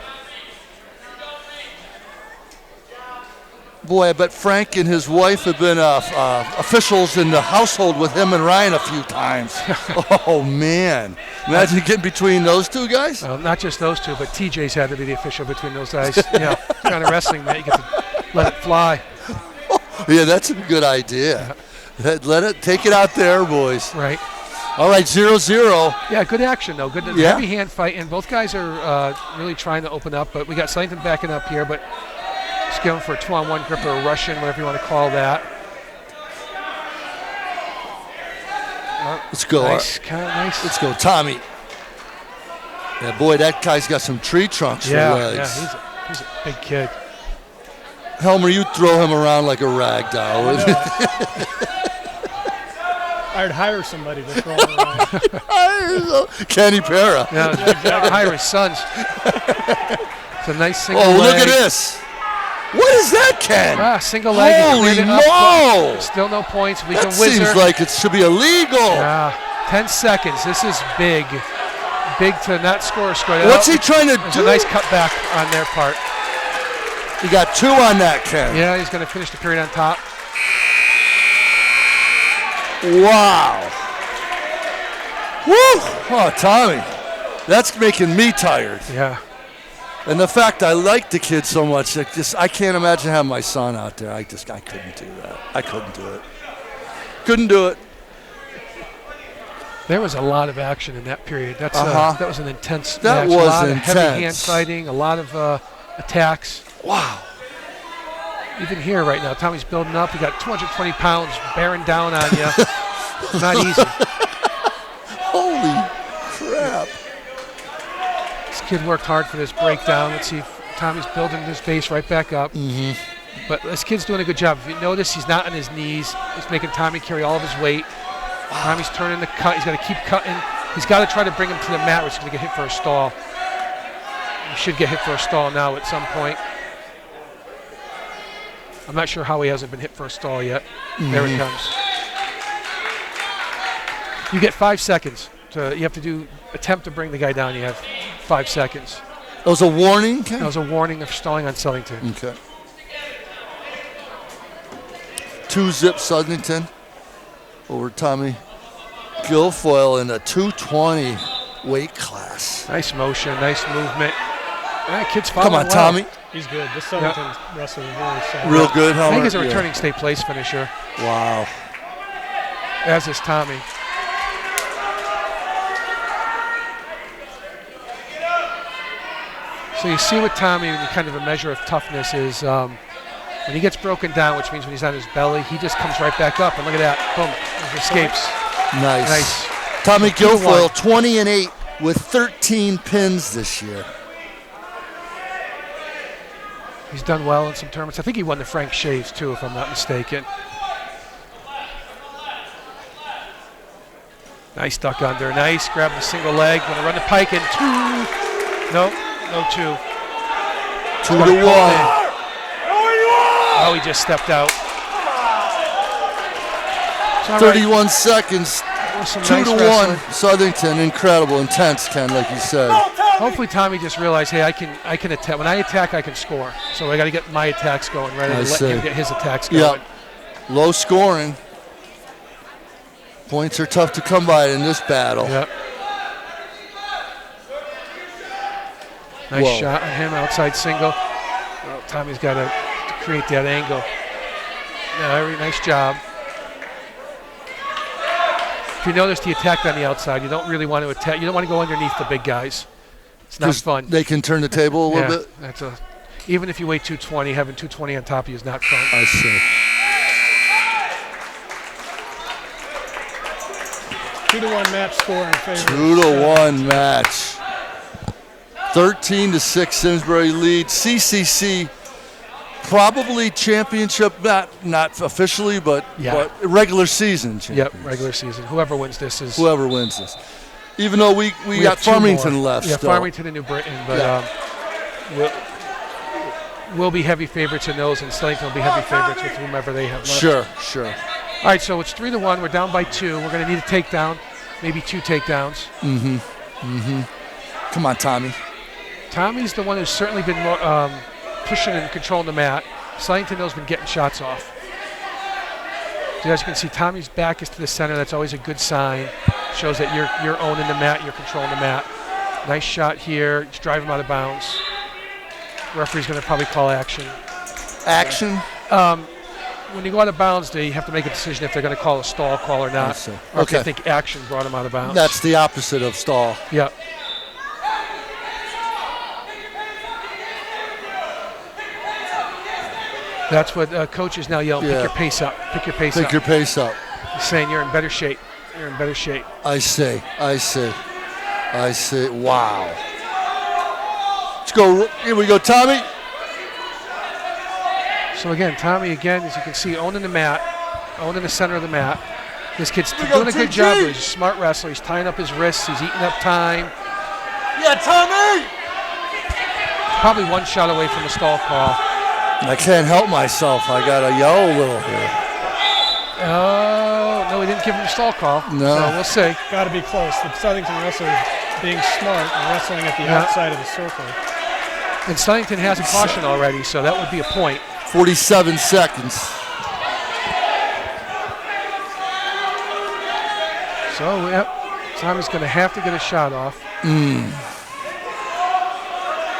Boy, I bet Frank and his wife have been officials in the household with him and Ryan a few times. Oh, man. Imagine getting between those two guys. Well, not just those two, but TJ's had to be the official between those guys. You know, kind of wrestling, man. You get to let it fly. Yeah, that's a good idea. Let it, take it out there, boys. Right. All right, 0-0. Yeah, good action, though. Good heavy hand fight, and both guys are really trying to open up. But we got Southington backing up here, but just going for a 2-on-1 grip or a Russian, whatever you want to call that. Let's go. Nice, nice. Let's go, Tommy. Yeah, boy, that guy's got some tree trunks for legs. Yeah, he's a big kid. Helmer, you throw him around like a rag doll. I'd hire somebody to throw him around. Kenny Pera. Yeah, exactly. Hire his sons. It's a nice single leg. Oh, look at this. What is that, Ken? Single leg. Holy no! Still no points. We That can whizzer. seems like it should be illegal. 10 seconds. This is big. Big to not score a score. What's he trying to There's do? a nice cutback on their part. He got 2 on that, Ken. Yeah, he's going to finish the period on top. Wow. Woo! Oh, Tommy, that's making me tired. Yeah. And the fact I like the kid so much, I can't imagine having my son out there. I couldn't do that. I couldn't do it. Couldn't do it. There was a lot of action in that period. That was an intense That match. was a lot intense. of heavy hand fighting, a lot of attacks. Wow. Even here right now, Tommy's building up. He got 220 pounds bearing down on you. Not easy. Holy crap. This kid worked hard for this breakdown. Let's see if Tommy's building his base right back up. Mm-hmm. But this kid's doing a good job. If you notice, he's not on his knees. He's making Tommy carry all of his weight. Tommy's turning the cut. He's got to keep cutting. He's got to try to bring him to the mat, or he's going to get hit for a stall. He should get hit for a stall now at some point. I'm not sure how he hasn't been hit for a stall yet. Mm-hmm. There it comes. You get 5 seconds. You have to attempt to bring the guy down. You have 5 seconds. That was a warning, Ken? That was a warning of stalling on Southington. Okay. 2-zip Southington over Tommy Guilfoyle in the 220 weight class. Nice motion, nice movement. That kid's following Come on, well. Tommy. He's good. This Southington wrestler is really solid. Real good, I Helmer. think he's a returning state place finisher. Wow. As is Tommy. So you see with Tommy, when you kind of a measure of toughness is when he gets broken down, which means when he's on his belly, he just comes right back up. And look at that. Boom. He escapes. Nice. Tommy Guilfoyle, 20-8 with 13 pins this year. He's done well in some tournaments. I think he won the Frank Shaves, too, if I'm not mistaken. Nice duck under. Nice. Grab the single leg. Going to run the pike in 2. Nope. No 2. 2-1. Oh, he just stepped out. 31 seconds. 2-1. Nice Southington, incredible, intense, Ken, like you said. Hopefully Tommy just realized, hey, I can attack. When I attack, I can score. So I got to get my attacks going rather than let him get his attacks going. Yep. Low scoring. Points are tough to come by in this battle. Yep. Nice shot on him, outside single. Well, Tommy's got to create that angle. Yeah, very nice job. If you notice, he attacked on the outside. You don't really want to attack. You don't want to go underneath the big guys. It's not fun. They can turn the table a little bit? Even if you weigh 220, having 220 on top of you is not fun. I see. 2-1 match score in favor. 2-1 match. 13-6 Simsbury lead. CCC probably championship, not officially, but regular season champions. Yep, regular season. Whoever wins this is. Whoever wins this. Even though we got Farmington left. Yeah, still. Farmington and New Britain, but we'll be heavy favorites in those, and Southington will be heavy favorites with whomever they have left. Sure. All right, so it's 3-1. We're down by 2. We're going to need a takedown, maybe 2 takedowns. Come on, Tommy. Tommy's the one who's certainly been more, pushing and controlling the mat. Southington has been getting shots off. So as you can see, Tommy's back is to the center. That's always a good sign. Shows that you're owning the mat, you're controlling the mat. Nice shot here. Just drive him out of bounds. Referee's going to probably call action. Action? when you go out of bounds, they have to make a decision if they're going to call a stall call or not, see. or if they Okay. think action brought him out of bounds. That's the opposite of stall. Yep. That's what coaches now yell, Yeah. pick your pace up, pick your pace Pick up. your pace up. He's saying you're in better shape. You're in better shape. I see. Wow. Let's go. Here we go, Tommy. So again, Tommy, as you can see, owning the mat, owning the center of the mat. This kid's we go, doing a good TG. job. He's a smart wrestler. He's tying up his wrists. He's eating up time. Yeah, Tommy. Probably one shot away from a stall call. I can't help myself. I got to yell a little here. Oh, no, we didn't give him a stall call. No. So we'll see. Got to be close. The Southington wrestlers being smart and wrestling at the Yeah. outside of the circle. And Southington has a caution already, so that would be a point. 47 seconds. So, yep, Tommy's going to have to get a shot off.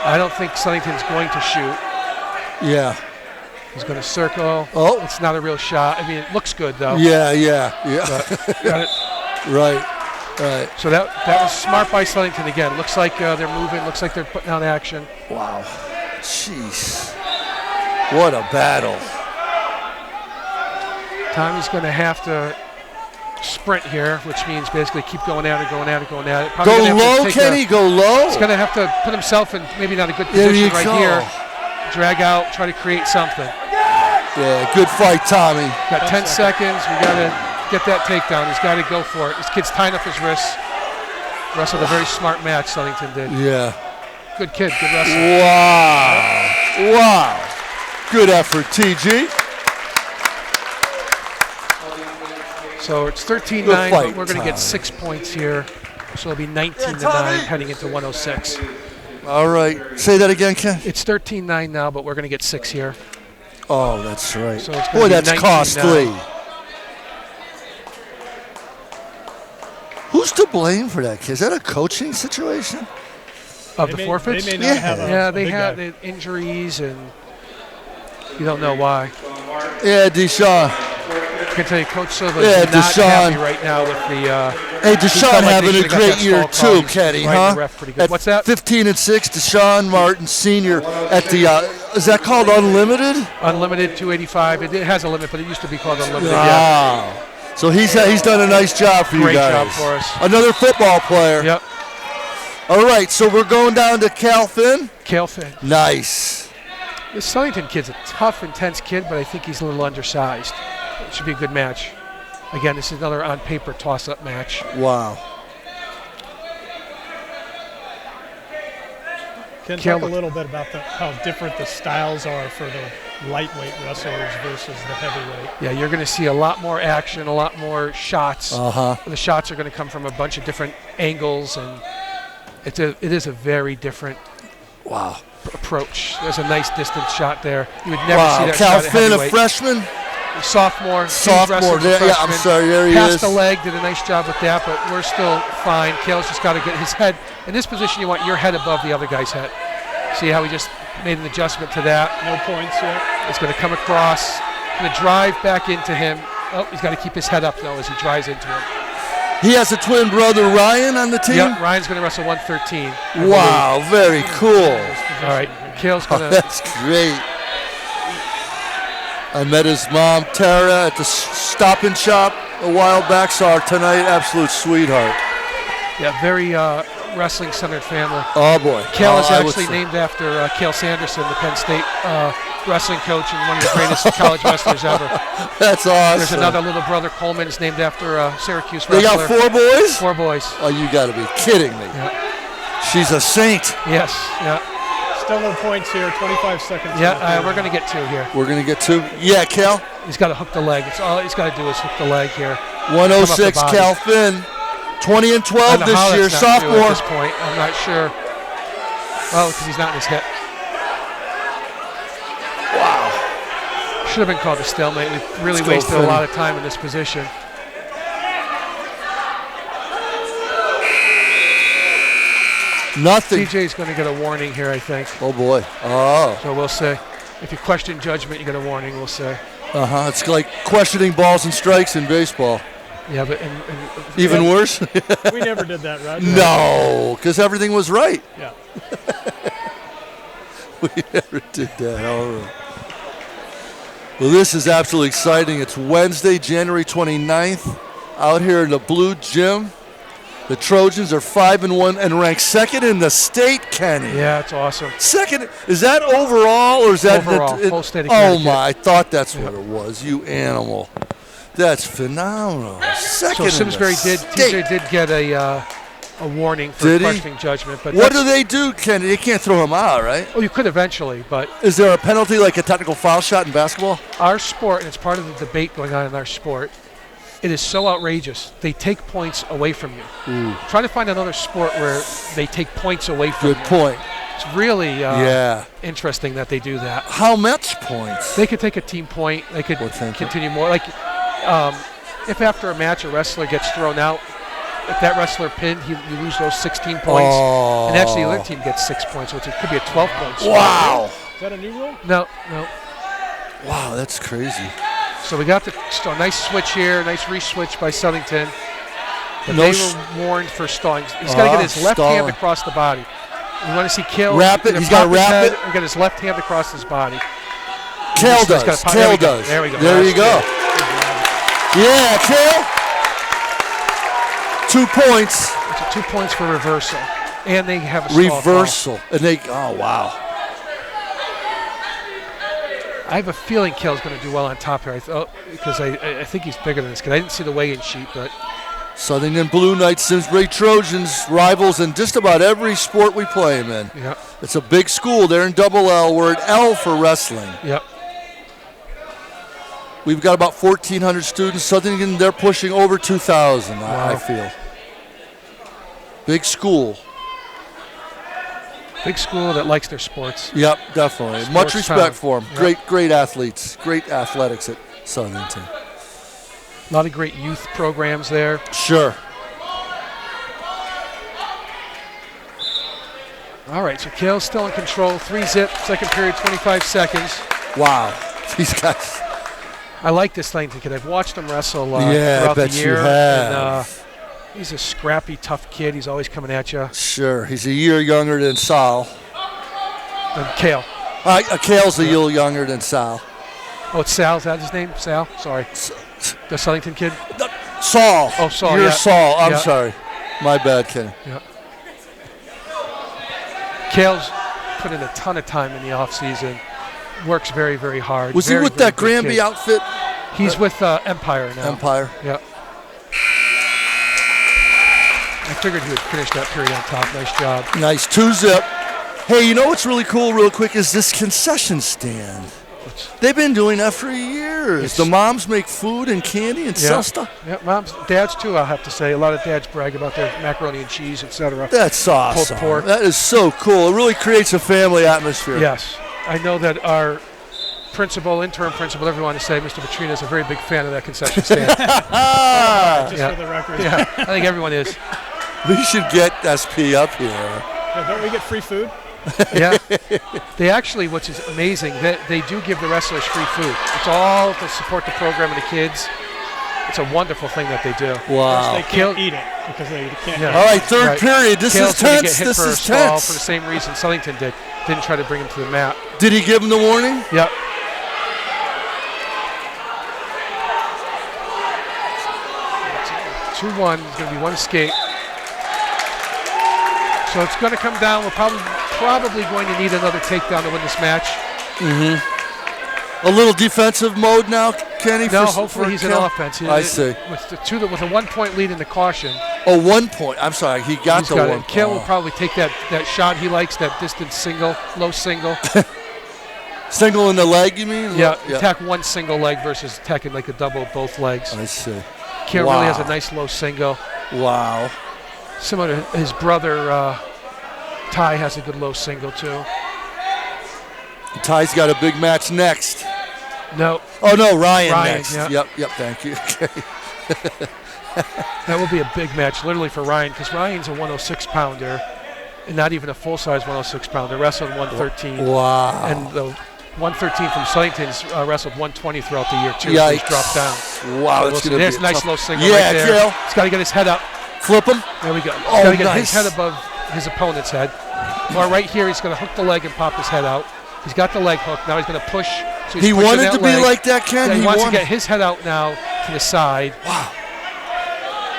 I don't think Southington's going to shoot. Yeah. He's going to circle. Oh. It's not a real shot. I mean, it looks good, though. Yeah. Got it. Right. So that was smart by Southington again. Looks like they're moving. Looks like they're putting out action. Wow. Jeez. What a battle. Tommy's going to have to sprint here, which means basically keep going at it. Go Probably gonna have to low, take Kenny. Go low. He's going to have to put himself in maybe not a good There you position right go. here. Drag out, try to create something. Yeah, good fight, Tommy. Got 10 seconds. We got to get that takedown. He's got to go for it. This kid's tying up his wrists. Wrestled a very smart match, Southington did. Yeah. Good kid, good wrestler. Wow. Good effort, TG. So it's 13-9, Good but fight, we're going to get Tommy. 6 points here. So it'll be 19-9 heading into 106. All right. Say that again, Ken. It's 13-9 now, but we're going to get 6 here. Oh, that's right. So it's gonna Boy, be that's 19 costly. now. Who's to blame for that, kid? Is that a coaching situation? Of They the may- forfeits? They may not have a Yeah, they big had guy. the injuries, and you don't know why. Yeah, Deshaun. I can tell you, Coach Silva Yeah, is not Deshaun. happy right now with the. Hey, he Deshaun felt like they having a should've got great that year stall call. too, He's Kenny, riding huh? the ref pretty good. At What's that? 15-6, Deshaun Martin Sr. at the, is that called Unlimited? Unlimited 285. It has a limit, but it used to be called Unlimited. Yeah. Wow. So he's done a nice job for you Great guys. job for us. Another football player. Yep. All right, so we're going down to Cal Finn. Kale Finn. Nice. This Southington kid's a tough, intense kid, but I think he's a little undersized. It should be a good match. Again, this is another on-paper toss-up match. Wow. Can Kale- talk a little bit about how different the styles are for the lightweight wrestlers versus the heavyweight. Yeah, you're going to see a lot more action, a lot more shots. Uh-huh. The shots are going to come from a bunch of different angles, and it is a very different Wow. approach. There's a nice distance shot there. You would never see Wow. that Cal shot at Finn, a heavyweight. freshman. Sophomore. He's Sophomore. wrestled There, the yeah, I'm freshman. sorry. There he Passed is. the leg, did a nice job with that, but we're still fine. Kale's just got to get his head. In this position, you want your head above the other guy's head. See how he just made an adjustment to that? No points yet. It's going to come across. Going to drive back into him. Oh, he's got to keep his head up, though, as he drives into him. He has a twin brother, Ryan, on the team. Yep, Ryan's going to wrestle 113. I believe. Wow, very cool. All right, Kale's Oh, going to. that's great. I met his mom, Tara, at the Stop and Shop a while back. Saw her tonight. Absolute sweetheart. Yeah, very wrestling centered family. Oh, boy. Kale is I would actually say- named after Cale Sanderson, the Penn State wrestling coach and one of the greatest college wrestlers ever. That's awesome. There's another little brother, Coleman, is named after Syracuse They wrestler. got 4 boys? 4 boys. Oh, you got to be kidding me. Yeah. She's a saint. Yes, yeah. Still no points here. 25 seconds. Yeah, left. we're going to get 2 here. We're going to get 2. Yeah, Cal. He's got to hook the leg. It's all he's got to do is hook the leg here. 106, Come up the Cal Finn. 20 and I 12 don't know how this year, that's not through sophomore. At this point, I'm not sure. Well, because he's not in his hip. Wow. Should have been called a stalemate. We really Let's go, wasted a Finn. lot of time in this position. Nothing. TJ's going to get a warning here, I think. Oh, boy. Oh. So we'll see. If you question judgment, you get a warning, we'll see. It's like questioning balls and strikes in baseball. Yeah, but Even worse? We never did that, right? No, because everything was right. Yeah. We never did that. All right. Well, this is absolutely exciting. It's Wednesday, January 29th, out here in the Blue Gym. The Trojans are 5-1 and ranked second in the state, Kenny. Yeah, it's awesome. Second, is that overall or is that Overall, whole state of Oh Connecticut. my! I thought that's what it was. You animal. That's phenomenal. Second So in Simsbury the TJ did get a warning for Did he? questioning judgment, but What do they do, Kenny? They can't throw him out, right? Oh, you could eventually, but Is there a penalty like a technical foul shot in basketball? our sport, and it's part of the debate going on in our sport, it is so outrageous. They take points away from you. Try to find another sport where they take points away from Good you. point. It's really Yeah. interesting that they do that. How much points? They could take a team point. They could Well, thank you. continue more. Like if after a match a wrestler gets thrown out, if that wrestler pinned, you lose those 16 points. Oh. And actually the other team gets 6 points, which it could be a 12-point swing. Wow. Is that a new rule? No. Wow, that's crazy. So we got the nice switch here, nice re-switch by Southington. But No they s- were warned for stalling. He's got to get his left hand stalling. across the body. You want to see Kale Wrap it. either He's gotta pop his wrap head it. or get his left hand across his body. Kale He's gotta does. pop- there Kale we go. does. There we go. There you That's go. Yeah, Kale. 2 points. It's 2 points for reversal. And they have a stall call. Reversal. And they, oh, wow. I have a feeling Kale's going to do well on top here. Because I think he's bigger than this kid. I didn't see the weigh-in sheet, but Southington Blue Knights, Simsbury Trojans, rivals in just about every sport we play them in. yeah. It's a big school. They're in double L. We're at L for wrestling. Yep. We've got about 1,400 students. Southington, they're pushing over 2,000, I Wow. feel. Big school. Big school that likes their sports. Yep, definitely. Sports Much respect town. for them. Yep. Great athletes. Great athletics at Southington. A lot of great youth programs there. Sure. All right, so Kale's still in control. 3-zip, second period, 25 seconds. Wow. These guys. I like this Southington kid. I've watched him wrestle Yeah, I throughout bet the you year. have. And, he's a scrappy, tough kid. He's always coming at you. Sure. He's a year younger than Sal. And Kale. Kale's a year younger than Sal. Oh, it's Sal. Is that his name? Sal? Sorry. The Southington kid? Saul. Oh, Saul, You're yeah. Saul. I'm Yeah. sorry. My bad, Kenny. Yeah. Kale's put in a ton of time in the offseason. Works very, very hard. Was he Very, with very that good Granby kid. outfit? He's with Empire now. Empire. Yeah. I figured he would finish that period on top. Nice job. Nice 2-zip. Hey, you know what's really cool real quick is this concession stand. They've been doing that for years. The moms make food and candy and sell stuff. Yeah, moms, dads too, I'll have to say. A lot of dads brag about their macaroni and cheese, etc. That's awesome. pork. That is so cool. It really creates a family atmosphere. Yes. I know that our principal, interim principal, whatever you want to say, Mr. Petrina is a very big fan of that concession stand. Just Yeah. for the record. Yeah, I think everyone is. We should get SP up here. Yeah, don't we get free food? Yeah. They actually, which is amazing, they do give the wrestlers free food. It's all to support the program and the kids. It's a wonderful thing that they do. Wow. They can't eat it because they can't. Yeah. eat All it. right, third Right. period. This Kale's is gonna get tense. hit This for a is stall for the tense. same reason Southington did. Didn't try to bring him to the mat. Did he give him the warning? Yep. 2-1. There's going to be one escape. So it's going to come down. We're probably going to need another takedown to win this match. A little defensive mode now, Kenny? No, for hopefully he's in Kel? offense. I see. With a 1 point lead in the caution. Oh, 1 point. I'm sorry. He got He's the got one. it. Kale will Oh. probably take that shot he likes, that distance single, low single. Single in the leg, you mean? Yeah, attack one single leg versus attacking like a double both legs. I see. Kale really has a Wow. nice low single. Wow. Similar to his brother, Ty has a good low single too. Ty's got a big match next. No, Oh, no, Ryan Ryan, next. yeah. Yep, thank you. that will be a big match literally for Ryan, because Ryan's a 106-pounder and not even a full-size 106-pounder. Wrestled 113. Wow. And the 113 from Southington's wrestled 120 throughout the year, too. Yikes. He's dropped down. Wow, that's going to be There's a a nice tough- low single Yeah, right there. Kale. He's got to get his head up. Flip him. There we go. He's Oh, got to get nice. his head above his opponent's head. Or right here, he's going to hook the leg and pop his head out. He's got the leg hook. Now he's going to push. So he's He pushing wanted that to be leg. like that, Ken. Yeah, he wants to wanted- get his head out now to the side. Wow.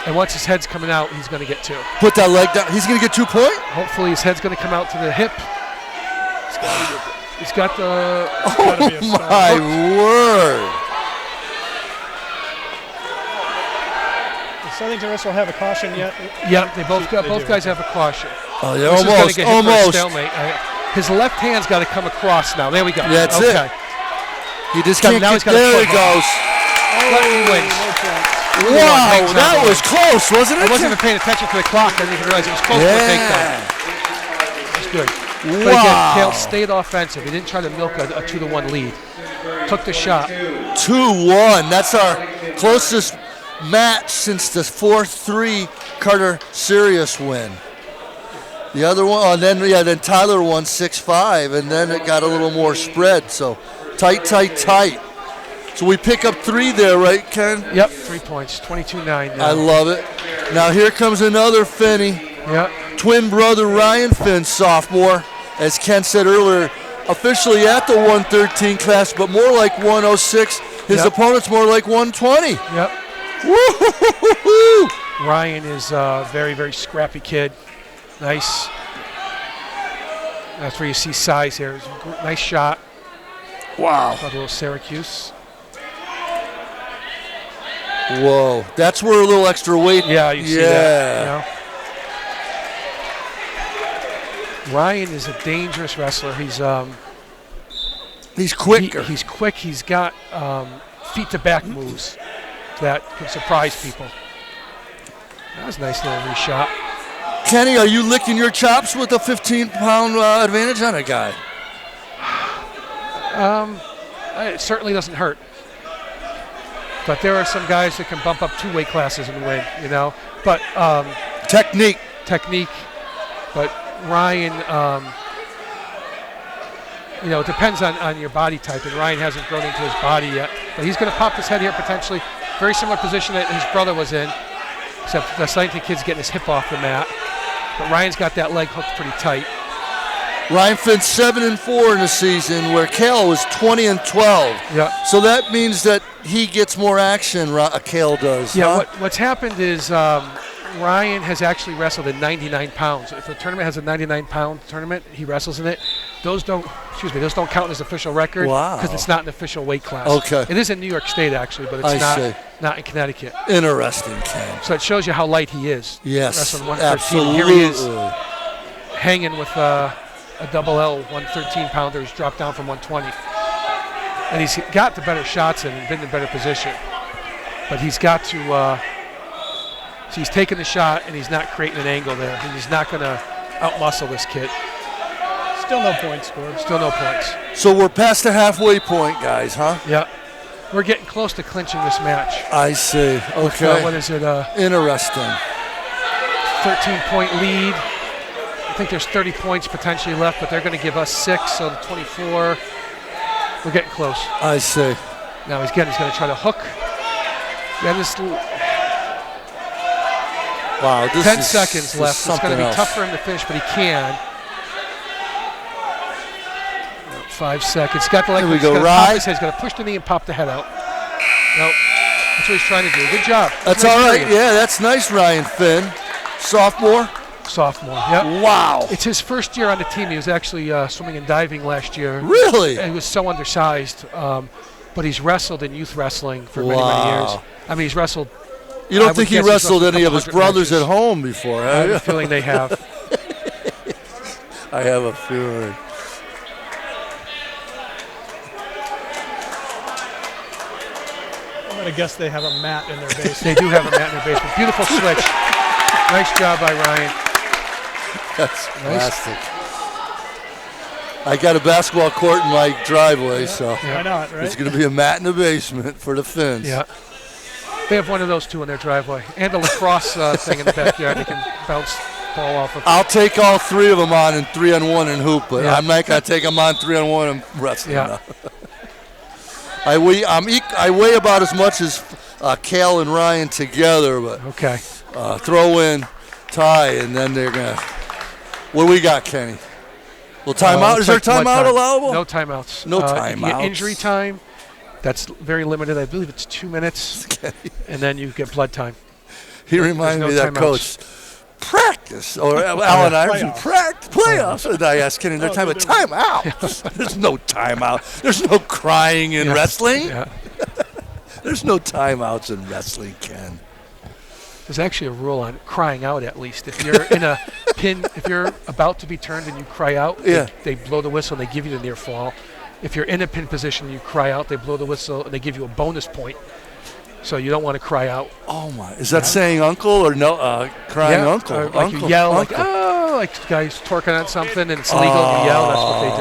And once his head's coming out, he's going to get 2. Put that leg down. He's going to get 2 point? Hopefully his head's going to come out to the hip. He's got the... Gotta be a stop. My word. Does Southington wrestle have a caution yet? Yeah, they both They both do, guys okay. have a caution. Oh, yeah, This is gonna almost. get hit for a Almost. stalemate. His left hand's got to come across now. There we go. Yeah, that's okay. it. He just Got- can't now get he's got a there. He foot goes. Lefty wins. No point. Wow, hangs that on. was close, wasn't I it? wasn't even paying attention to the clock. I didn't even realize it was close to a takedown. Yeah. It's good. But again, Wow. Kale stayed offensive. He didn't try to milk a 2-1 lead. Took the shot. 2-1. That's our closest match since the 4-3 Carter Sirius win. The other one, then Tyler won 6-5, and then it got a little more spread. So tight. So we pick up 3 there, right, Ken? Yep, 3 points. 22-9 now. I love it. Now here comes another Finney. Yep. Twin brother Ryan Finn, sophomore, as Ken said earlier, officially at the 113 class, but more like 106. His Yep. opponent's more like 120. Yep. Woo-hoo-hoo-hoo-hoo. Ryan is a very, very scrappy kid. Nice. That's where you see size here. It's a nice shot. Wow. A little Syracuse. Whoa. That's where a little extra weight. Yeah, you see that. You know? Ryan is a dangerous wrestler. He's quicker. He's quick. He's got feet to back moves that can surprise people. That was a nice little reshot. Kenny, are you licking your chops with a 15-pound advantage on a guy? It certainly doesn't hurt. But there are some guys that can bump up 2 weight classes and win, you know. But Technique. But Ryan, it depends on your body type, and Ryan hasn't grown into his body yet. But he's going to pop his head here potentially. Very similar position that his brother was in, except the Southington kid's getting his hip off the mat. But Ryan's got that leg hooked pretty tight. Ryan Finn's 7-4 in the season, where Kale was 20-12. Yeah. So that means that he gets more action. Kale does. Yeah. huh? What's happened is Ryan has actually wrestled at 99 pounds. If a tournament has a 99-pound tournament, he wrestles in it. Those don't count as official record Wow. because it's not an official weight class. Okay. It is in New York State actually, but I it's see. not in Connecticut. Interesting, Ken. So it shows you how light he is. Yes, Wrestling 113. absolutely. Here he is hanging with a double L 113-pounder who's dropped down from 120. And he's got the better shots and been in better position. But he's got to so he's taking the shot and he's not creating an angle there. He's not going to outmuscle this kid. Still no points scored. Still no points. So we're past the halfway point, guys, huh? Yeah. We're getting close to clinching this match. I see. Okay. What is it? Interesting. 13-point lead. I think there's 30 points potentially left, but they're going to give us 6, so the 24. We're getting close. I see. Now he's going to try to hook. Yeah, this Wow. This 10 is, seconds this left. is It's going to something be else. tough for him to finish, but he can. 5 seconds. Got the leg. Here we He's go, gonna Rye. pop his head. He's going to push the knee and pop the head out. Nope. That's what he's trying to do. Good job. That's Nice all right. period. Yeah, that's nice, Ryan Finn. Sophomore. Sophomore. Yep. Wow. It's his first year on the team. He was actually swimming and diving last year. Really? And he was so undersized. But he's wrestled in youth wrestling for many years. Wow. I mean, he's wrestled. You I don't would think he guess he's wrestled wrestled any a of his couple brothers hundred at home before? I have Huh? a feeling they have. I have a feeling. I'm going to guess they have a mat in their basement. They do have a mat in their basement. Beautiful switch. Nice job by Ryan. That's plastic. I got a basketball court in my driveway, so Why not, right? there's going to be a mat in the basement for the Finns. Yeah. They have one of those too in their driveway. And a lacrosse thing in the backyard. They can bounce ball off of. I'll take all three of them on in 3-on-1 and hoop, but Yeah. I'm not going to take them on 3-on-1 and wrestling. Yeah. No. I weigh about as much as Cal and Ryan together, but Okay. throw in Ty, and then they're going to. What do we got, Kenny? Well, timeout? Is there Blood timeout time. allowable? No timeouts. No You get timeouts. injury time. That's very limited. I believe it's 2 minutes, and then you get blood time. He reminded no me of that timeouts. coach. Practice, or Allen Iverson, practice, playoffs. And I asked Kenny, there's timeout. There's no timeout. There's no crying in wrestling. Yeah. There's no timeouts in wrestling, Ken. There's actually a rule on crying out, at least. If you're in a pin, if you're about to be turned and you cry out, Yeah. they blow the whistle and they give you the near fall. If you're in a pin position and you cry out, they blow the whistle and they give you a bonus point. So you don't want to cry out. Oh my! Is that saying uncle or no? Crying uncle? Or like uncle, you yell, uncle. like, oh, like the guy's torquing on something and it's illegal to yell. That's what they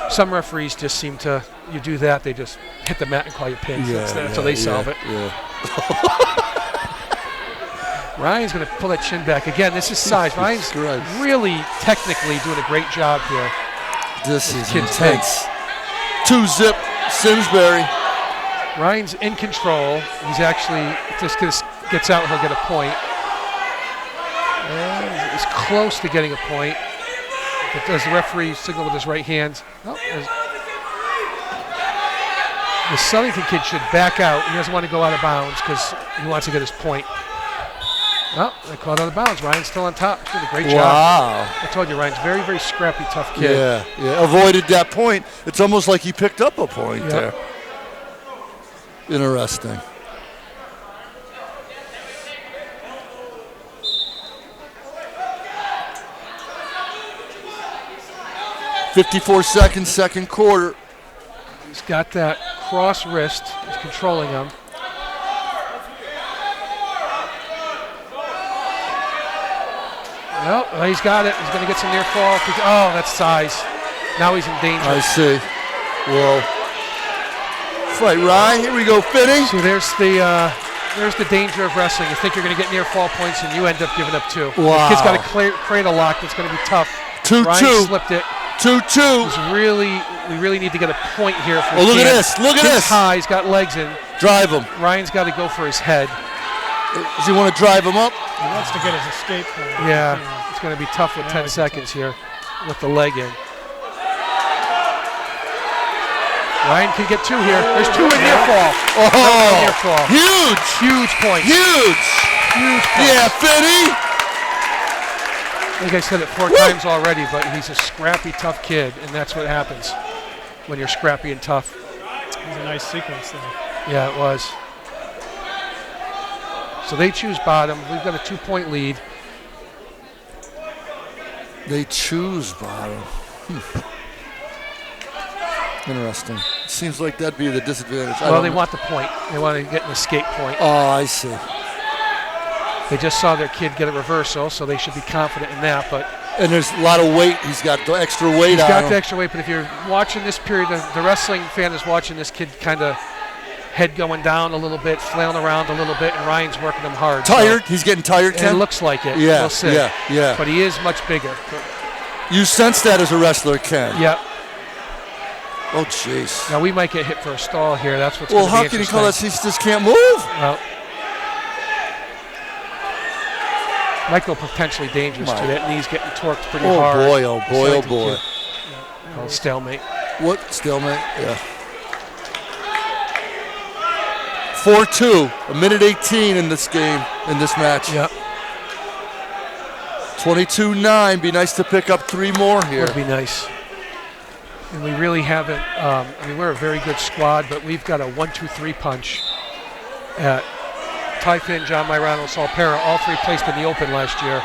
do. Some referees just seem to, you do that, they just hit the mat and call you pins. That's how they solve it. Yeah. Ryan's going to pull that chin back. Again, this is size. Ryan's Christ. really technically doing a great job here. This is kid's intense. 2-zip Simsbury. Ryan's in control. He's actually, if this gets out, he'll get a point. And he's close to getting a point. But does the referee signal with his right hand? No. The Southington kid should back out. He doesn't want to go out of bounds because he wants to get his point. Oh, they called out of bounds. Ryan's still on top. He did a great job. Wow. I told you, Ryan's very, very scrappy, tough kid. Yeah. Avoided that point. It's almost like he picked up a point there. Interesting. .54 seconds, second quarter. He's got that cross wrist. He's controlling him. Well, he's got it. He's going to get some near fall. Oh, that's size. Now he's in danger. I see. Whoa. Fight, Ryan. Here we go, Finney. See, there's the danger of wrestling. You think you're going to get near fall points, and you end up giving up two. Wow. The kid's got a cradle lock that's going to be tough. 2-2. Ryan slipped it. 2-2. We really need to get a point here. Oh, look at this. Look at Kid's this. high. He's got legs in. Drive him. Ryan's got to go for his head. Does he want to drive him up? He wants to get his escape point. Yeah, it's going to be tough with 10 seconds here with the leg in. Ryan can get two here. There's two in near fall. Oh, Near fall. huge point. Huge point. Yeah, Finney. I think I said it 4 times already, but he's a scrappy, tough kid, and that's what happens when you're scrappy and tough. It was a nice sequence there. Yeah, it was. So they choose bottom. We've got a 2-point lead. They choose bottom. Interesting. Seems like that'd be the disadvantage. Well, they want the point. They want to get an escape point. Oh, I see. They just saw their kid get a reversal, so they should be confident in that. But And there's a lot of weight. He's got the extra weight he's on got him. the extra weight. But if you're watching this period, the wrestling fan is watching this kid kind of head going down a little bit, flailing around a little bit, and Ryan's working him hard. Tired? He's getting tired, So, Ken? it looks like it. Yeah, We'll see. yeah. But he is much bigger. You sense that as a wrestler, Ken? Yeah. Oh, jeez. Now we might get hit for a stall here. That's what's Well, going to be how can you call that? interesting. He just can't move? Well, might go potentially dangerous to that knee's getting torqued pretty Oh, hard. boy, oh, boy, oh, It's like boy. called stalemate. What? Stalemate? Yeah. 4-2. A minute 18 in this game, in this match. Yep. 22-9. Be nice to pick up 3 more here. Would be nice. And we really haven't, we're a very good squad, but we've got a 1-2-3 punch at Ty Finn, John Myrano, Saul Para, all 3 placed in the open last year.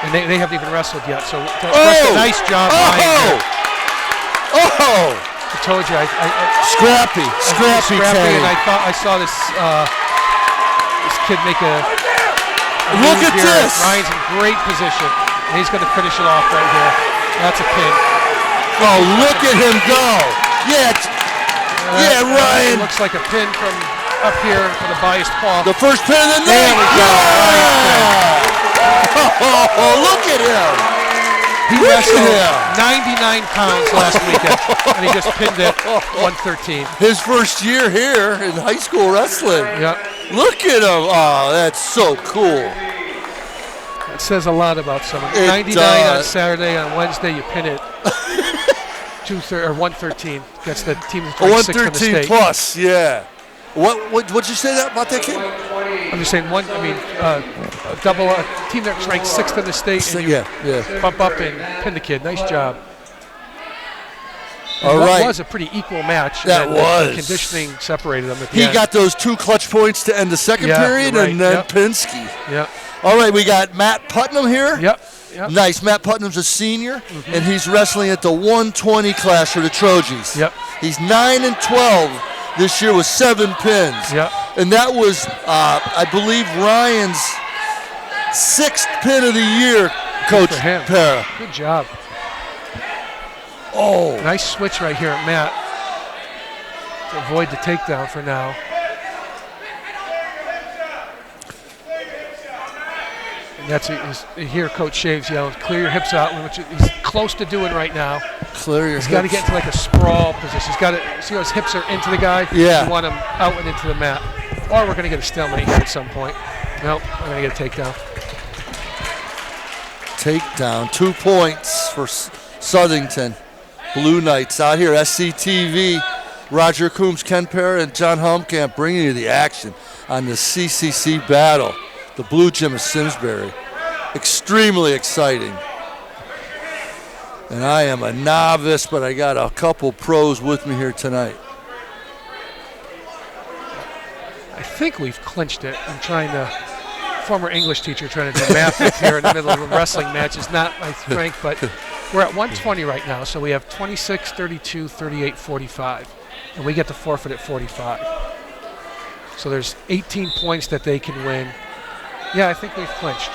And they haven't even wrestled yet, so that's a nice job. Ryan. Oh! I told you, Scrappy, Kenny. and I saw this kid make a Look move at here. this. Ryan's in great position, and he's going to finish it off right here. That's a pin. Oh, look at him go. Yeah, Ryan. It looks like a pin from up here for the biased paw. The first pin of the There night. we go. Yeah! Oh, look at him. He Look at wrestled him. 99 pounds last weekend, and he just pinned it 113. His first year here in high school wrestling. Yeah. Look at him. Oh, that's so cool. It says a lot about someone. It 99 does. on Saturday, on Wednesday you pin it 113. That's the team that's ranked sixth in the 113 state. plus, yeah. What'd you say that about that kid? I'm just saying a team that's ranked sixth in the state, and you Yeah. bump up and pin the kid. Nice job. All That right. was a pretty equal match. That and then was. The conditioning separated them at the He end. got those 2 clutch points to end the second Yeah, period, you're right. and then Yep. Pinsky. Yeah. All right, we got Matt Putnam here. Yep. Yep. Nice. Matt Putnam's a senior, and he's wrestling at the 120 class for the Trojans. Yep. He's 9-12 this year with 7 pins. Yep. And that was, I believe, Ryan's 6th pin of the year, Coach for him. Para. Good job. Oh, Nice switch right here at Matt to avoid the takedown for now. And that's you hear Coach Shaves yelling, "Clear your hips out," which he's close to doing right now. clear your He's got to hips. get into like a sprawl position. He's got to see how his hips are into the guy. Yeah. You want him out and into the mat, or we're going to get a stalemate here at some point. Nope, we're going to get a takedown. Takedown, 2 points for Southington. Blue Knights out here, SCTV. Roger Coombs, Ken Para, and John Helmkamp bringing you the action on the CCC battle. The Blue Gym of Simsbury. Extremely exciting. And I am a novice, but I got a couple pros with me here tonight. I think we've clinched it. I'm trying to, former English teacher trying to do math up here in the middle of a wrestling match is not my strength, but we're at 120 right now, so we have 26, 32, 38, 45, and we get to forfeit at 45. So there's 18 points that they can win. Yeah, I think we've clinched.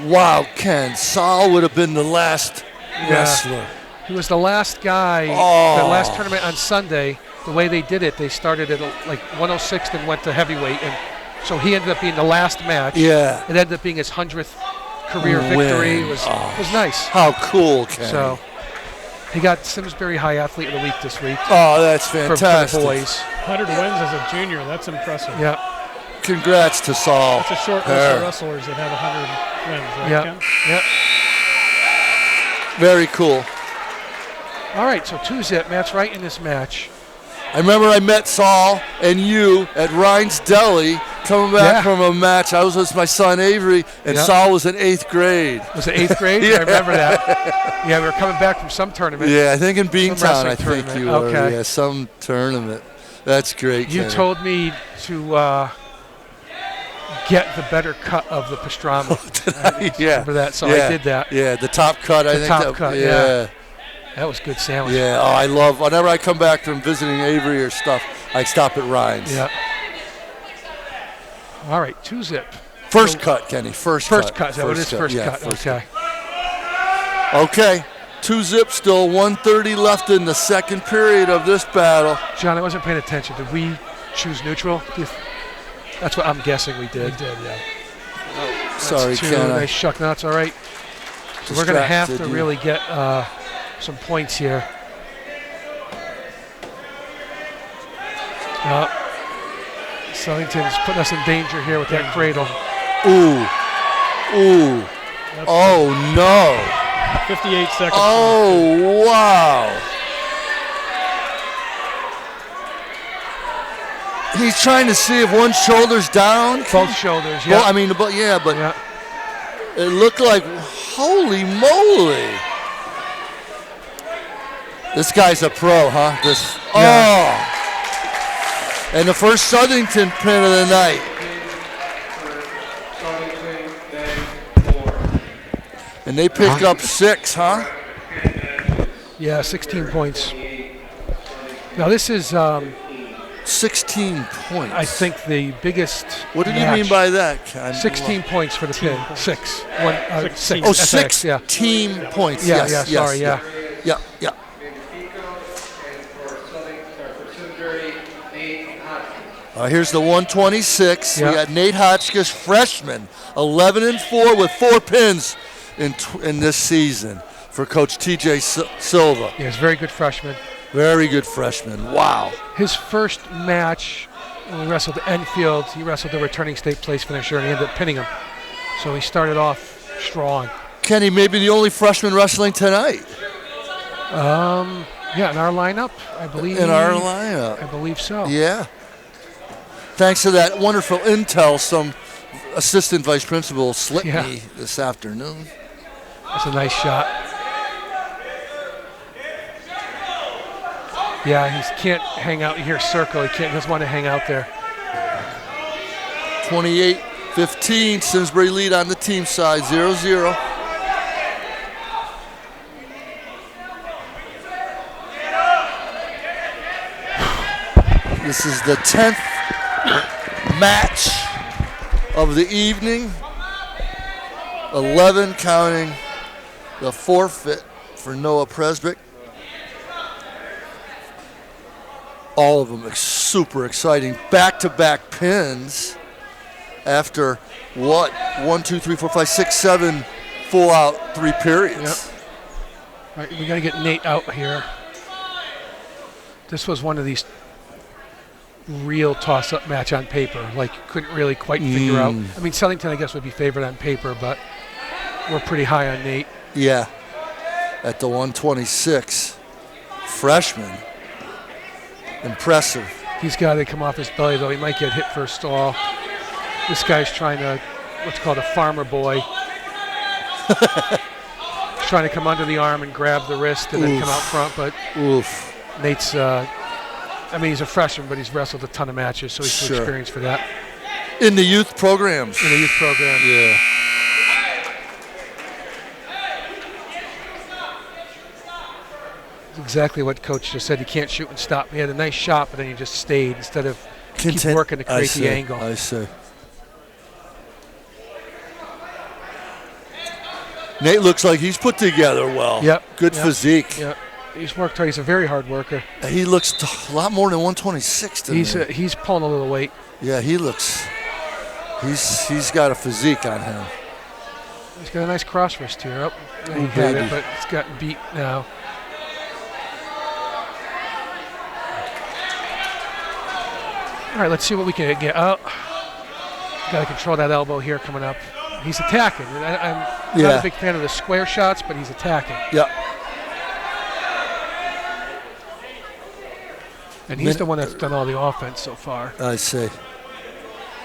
Wow, Ken, Saul would have been the last wrestler. He was the last guy, Oh. the last tournament on Sunday. The way they did it, they started at like 106 and went to heavyweight, and so he ended up being the last match. Yeah. It ended up being his 100th career Win. victory. It was nice. How cool, Ken. So he got Simsbury High Athlete of the Week this week Oh, that's for fantastic. the boys. 100 wins as a junior. That's impressive. Yeah, Congrats to Saul. It's a short list Para. of wrestlers that have 100 wins, right, yeah, Ken? yeah. Very cool. All right, so 2-zip. Matt's right in this match. I remember I met Saul and you at Ryan's Deli coming back Yeah. from a match. I was with my son Avery, and Yeah. Saul was in 8th grade. Was it 8th grade? Yeah. I remember that. Yeah, we were coming back from some tournament. Yeah, I think in Beantown, wrestling I think tournament. you were. Okay. Yeah, some tournament. That's great, You Kenny. told me to get the better cut of the pastrami. Yeah. Remember that? So Yeah. I did that. Yeah, the top cut, I The think. top that, cut, yeah. yeah. That was good sandwich. Yeah, oh, I love, whenever I come back from visiting Avery or stuff, I stop at Ryan's. Yeah. All right, 2-zip. First cut, Kenny, first First cut. cut. Is that what it is? First yeah, cut. first Okay. cut. Okay, 2-zip still, 1:30 left in the second period of this battle. John, I wasn't paying attention. Did we choose neutral? That's what I'm guessing we did. We did, yeah. Sorry, That's 2. Ken. Nice shuck nuts. All right. So we're going to have to Distracted you. really get some points here. Southington's putting us in danger here with that cradle. Ooh. Ooh. Oh, no. 58 seconds. Oh, wow. He's trying to see if one shoulder's down. Both shoulders, yeah. Well, I mean, but yeah, but yeah. it looked like, holy moly. This guy's a pro, huh? Yeah. Oh. And the first Southington pin of the night. And they pick up 6, huh? Yeah, 16 points. Now this is, 16 points. I think, the biggest What did you match. mean by that? Ken? 16 points for the pin. 6. 6. Oh, SX, 6 yeah. team points. Yeah, yes, yeah, yes, sorry, yeah. Yeah, yeah. And for Simsbury, 8 hot. Here's the 126. Yeah. We got Nate Hotchkiss, freshman, 11-4 with 4 pins in this season for Coach T.J. Silva. Yeah, he's a very good freshman. Very good freshman. Wow. His first match when we wrestled at Enfield, he wrestled the returning state place finisher, and he ended up pinning him. So he started off strong. Kenny, maybe the only freshman wrestling tonight. Yeah, in our lineup, I believe. In our lineup. I believe so. Yeah. Thanks to that wonderful intel, some assistant vice principal slipped me this afternoon. That's a nice shot. Yeah, he can't hang out here, circle. He doesn't want to hang out there. 28-15, Simsbury lead on the team side, 0-0. This is the 10th match of the evening. 11 counting the forfeit for Noah Presbick. All of them super exciting. Back-to-back pins after what? 1, 2, 3, 4, 5, 6, 7 full-out 3 periods. Yep. All right, we got to get Nate out here. This was one of these real toss-up match on paper. Like, couldn't really quite figure out. I mean, Southington, I guess, would be favored on paper, but we're pretty high on Nate. Yeah, at the 126. Freshman. Impressive. He's got to come off his belly, though. He might get hit for a stall. This guy's trying to, what's called a farmer boy. He's trying to come under the arm and grab the wrist and then come out front, but Nate's, I mean, he's a freshman, but he's wrestled a ton of matches, so he's too experienced for that. In the youth programs. In the youth program. Yeah. Exactly what Coach just said. He can't shoot and stop. He had a nice shot, but then he just stayed instead of keep working to create the angle. I see. Nate looks like he's put together well. Yep. Good physique. Yep. He's worked hard. He's a very hard worker. He looks a lot more than 126 to me. He's pulling a little weight. Yeah, he looks. He's got a physique on him. He's got a nice cross wrist here. He had it, but it's gotten beat now. All right, let's see what we can get. Got to control that elbow here coming up. He's attacking. I'm not a big fan of the square shots, but he's attacking. Yep. And he's the one that's done all the offense so far. I see.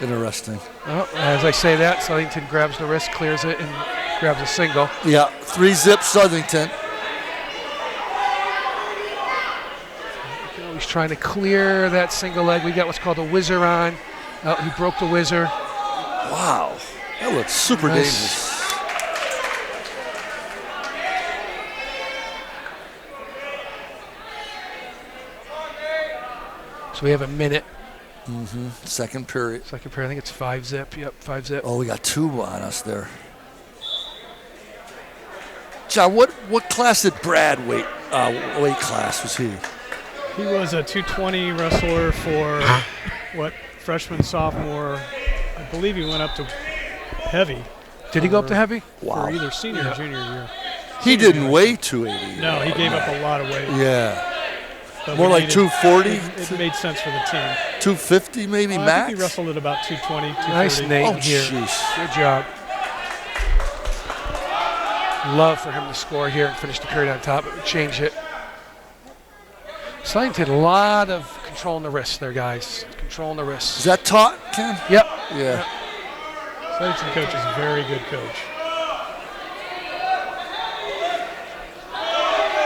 Interesting. Well, as I say that, Southington grabs the wrist, clears it, and grabs a single. Yeah, 3-zip Southington. He's trying to clear that single leg. We got what's called a whizzer on. He broke the whizzer. Wow, that looks super dangerous. So we have a minute. Second period. Second period, I think it's 5-zip. Yep, 5-zip. Oh, we got 2 on us there. John, what class did Brad weight class was he? He was a 220 wrestler for freshman, sophomore. I believe he went up to heavy. Did he go up to heavy? For either senior or junior year. He didn't weigh 280. No, he gave up a lot of weight. Yeah. But more like 240? It made sense for the team. 250 maybe max? I think he wrestled at about 220, 230. Nice Nate here. Geez. Good job. Love for him to score here and finish the period on top. It would change it. Southington, a lot of controlling the wrist there, guys. Controlling the wrist. Is that taught, Ken? Yep. Yeah. Southington coach is a very good coach.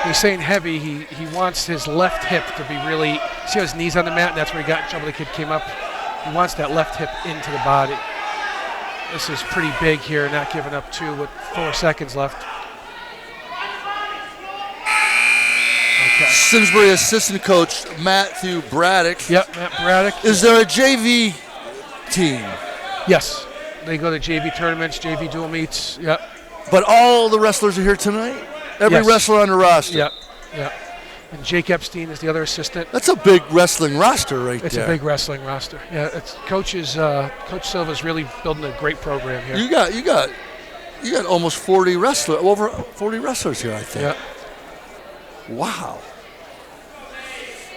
He's saying heavy. He wants his left hip to be really. See how his knees on the mat, and that's where he got in trouble. The kid came up. He wants that left hip into the body. This is pretty big here, not giving up 2 with 4 seconds left. Okay. Simsbury assistant coach Matthew Braddock. Yep, Matt Braddock. Is there a JV team? Yes. They go to JV tournaments, JV dual meets. Yep. But all the wrestlers are here tonight? Every Yes. wrestler on the roster? Yep. Yep. And Jake Epstein is the other assistant. That's a big wrestling roster right It's there. a big wrestling roster. Yeah, Coach Silva's really building a great program here. You got almost 40 wrestlers, over 40 wrestlers here, I think. Yeah. Wow.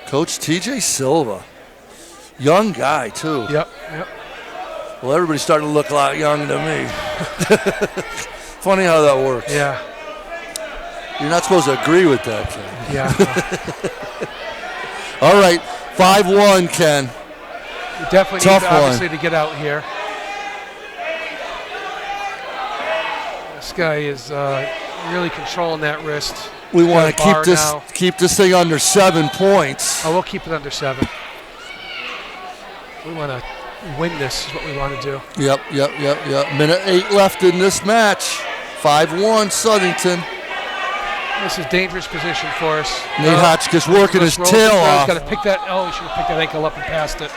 Coach TJ Silva. Young guy, too. Yep. Well, everybody's starting to look a lot young to me. Funny how that works. Yeah. You're not supposed to agree with that, Ken. Yeah. All right, 5-1, Ken. We definitely Tough need, obviously, to get out here. This guy is really controlling that wrist. We want Got a to bar now. keep this thing under 7 points. Oh, we'll keep it under 7. We want to win this is what we want to do. Yep. Minute 8 left in this match. 5-1, Southington. This is dangerous position for us. Nate Hotchkiss working his tail off. He's got to pick that. Oh, he should have picked that ankle up and passed it.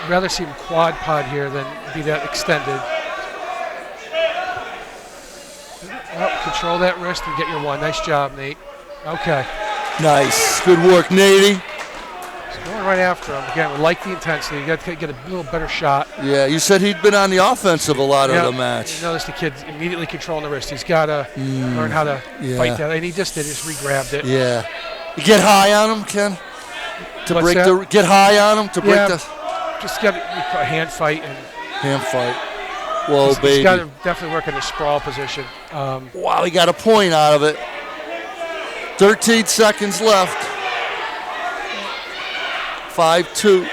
I'd rather see him quad pod here than be that extended. Oh, control that wrist and get your one. Nice job, Nate. Okay. Nice. Good work, Nate. He's going right after him. Again, we like the intensity. You got to get a little better shot. Yeah, you said he'd been on the offensive a lot of the match. You notice the kid immediately controlling the wrist. He's got to learn how to fight that. And he just did. He just re-grabbed it. Yeah. You get high on him, Ken? What's Get high on him to break the just got a hand fight. And hand fight. Whoa, he's baby. got to definitely work in the sprawl position. Wow, he got a point out of it. 13 seconds left. 5-2.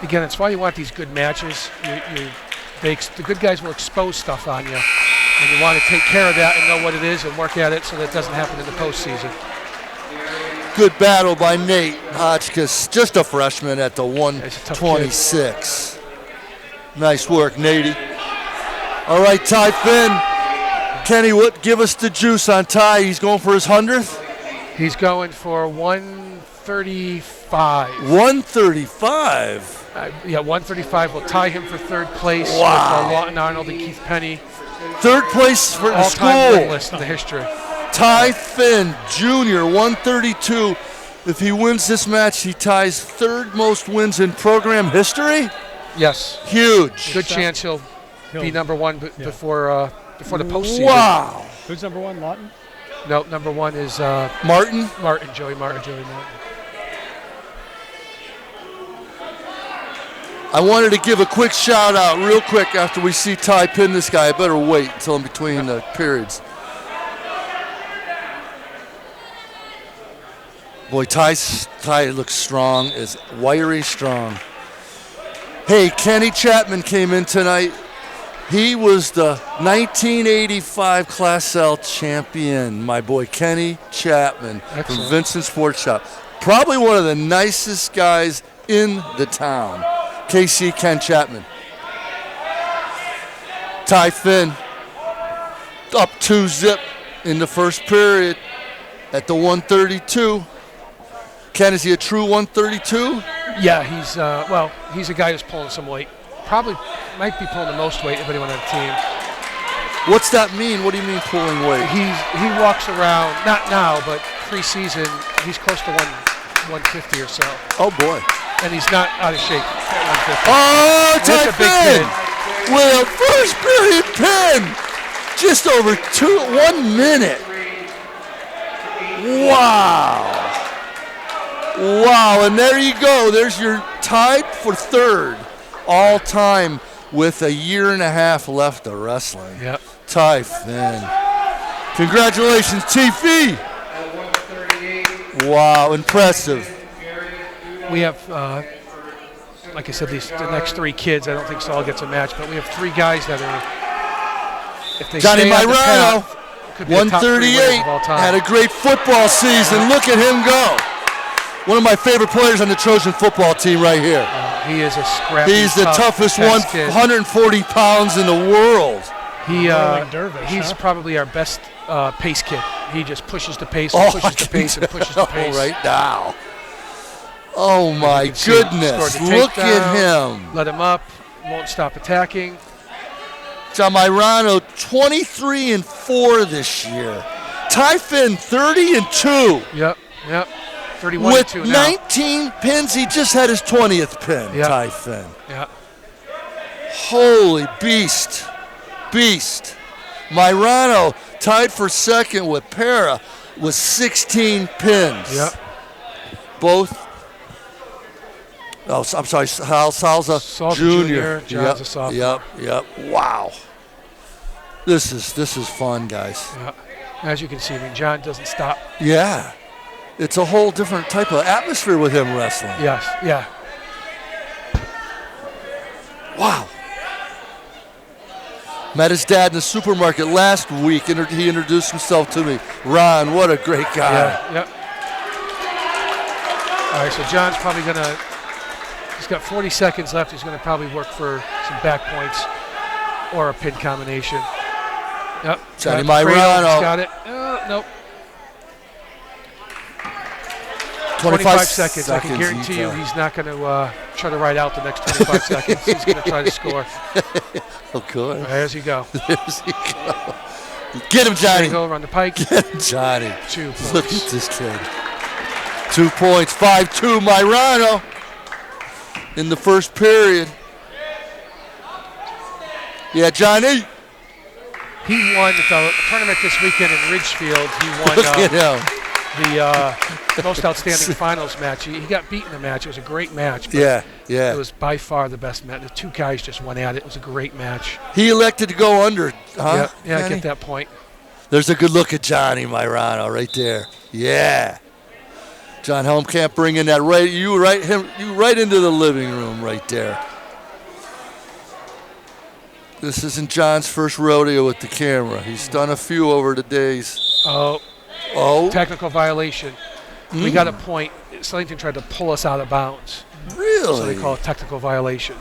Again, that's why you want these good matches. The good guys will expose stuff on you, and you want to take care of that and know what it is and work at it so that doesn't happen in the postseason. Good battle by Nate Hotchkiss, just a freshman at the 126. Nice work, Nate. All right, Ty Finn. Kenny, give us the juice on Ty. He's going for his 100th? He's going for 135. 135? 135 will tie him for third place Wow. with Lawton Arnold and Keith Penny. Third place for the All-time win school. list in the history. Ty Finn, Jr., 132. If he wins this match, he ties third most wins in program history? Yes. Huge. Good chance he'll be number one before the postseason. Wow. Who's number 1, Lawton? No, number one is Martin? Joey Martin. I wanted to give a quick shout out real quick after we see Ty pin this guy. I better wait until in between the periods. Boy, Ty looks strong, is wiry strong. Hey, Kenny Chapman came in tonight. He was the 1985 Class L champion, my boy Kenny Chapman. Excellent. From Vincent Sports Shop. Probably one of the nicest guys in the town. KC Ken Chapman. Ty Finn up 2-0 in the first period at the 132. Ken, is he a true 132? Yeah, he's a guy who's pulling some weight. Probably might be pulling the most weight of anyone on the team. What's that mean? What do you mean pulling weight? He walks around, not now, but pre-season, he's close to 150 or so. Oh, boy. And he's not out of shape at 150. Oh, That's Ty a big Finn pin. with a first period pin. Just over 1 minute. Wow. Wow, and there you go. There's your tied for third all time with a year and a half left of wrestling. Yep. Ty Finn. Congratulations, TV. Wow, impressive. We have, like I said, the next three kids. I don't think Saul gets a match, but we have three guys that are, if they Johnny stay on the Myrano, path, could be a top 3 winners 138, of all time. had a great football season. Look at him go. One of my favorite players on the Trojan football team right here. He is a scrappy, He's the toughest one, kid. 140 pounds in the world. Rolling dervish, He's huh? probably our best pace kid. He just pushes the pace and pushes the pace and pushes the pace. Right now. Oh my You can see goodness. scored the Look takedown, at him. Let him up, won't stop attacking. John Myrano, 23-4 this year. Ty Finn, 30-2. Yep. 31 With 2 now. 19 pins, he just had his 20th pin, Yep. Ty Finn. Yeah. Holy beast. Myrano tied for second with Para with 16 pins. Yep. Both. Oh, I'm sorry, Salza Jr. John's a sophomore. Yep. Wow. This is fun, guys. Yeah. As you can see, John doesn't stop. Yeah. It's a whole different type of atmosphere with him wrestling. Yes. Yeah. Wow. Met his dad in the supermarket last week, and he introduced himself to me. Ron, what a great guy. Yeah. All right, so John's probably he's got 40 seconds left. He's going to probably work for some back points or a pin combination. Yep. Johnny Got it. Myrano. Got it. Nope. 25 seconds. I can guarantee you he's not going to try to ride out the next 25 seconds. He's going to try to score. Oh, good. All right, there's you go. There's he go. Get him, Johnny. Go around the pike. Get him, Johnny. 2 points. Look at this kid. 2 points, 5-2, Myrano in the first period. Yeah, Johnny. He won the tournament this weekend in Ridgefield. He won Look at him. the most outstanding finals match. He got beat in the match. It was a great match. But Yeah. It was by far the best match. The two guys just went at it. It was a great match. He elected to go under, huh? Yeah, I Johnny? get that point. There's a good look at Johnny Myrano right there. Yeah. John Helmkamp bringing that right into the living room right there. This isn't John's first rodeo with the camera. He's done a few over the days. Oh. Technical violation. We got a point. Southington tried to pull us out of bounds. Really? So they call it technical violation.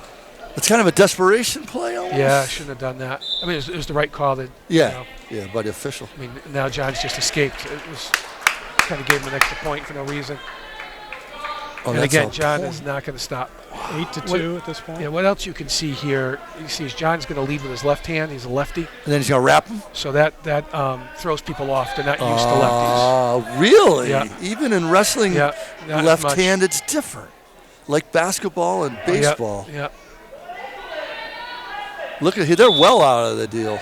It's kind of a desperation play almost. Yeah, I shouldn't have done that. I mean, it was the right call. Yeah, by the official. I mean, now John's just escaped. It was kind of gave him an extra point for no reason. And again, John is not going to stop. 8-2 at this point. Yeah, what else you can see here, you see John's going to lead with his left hand. He's a lefty. And then he's going to wrap him? So that throws people off. They're not used to lefties. Oh, really? Yeah. Even in wrestling, left-handed's different. Like basketball and baseball. Yeah. Look at they're well out of the deal.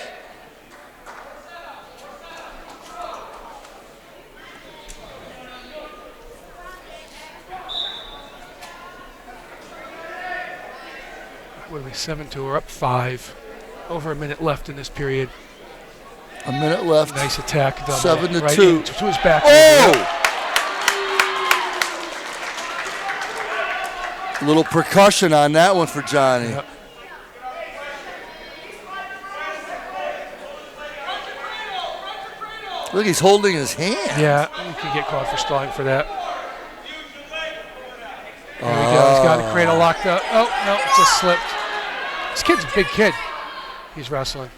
What are we, 7-2? We're up 5. Over a minute left in this period. A minute left. Nice attack. 7-2. Right to his back. Oh! A little percussion on that one for Johnny. Yep. Look, he's holding his hand. Yeah, you can get caught for stalling for that. There we go. He's got the cradle locked up. Oh, no, it just slipped. This kid's a big kid. He's wrestling.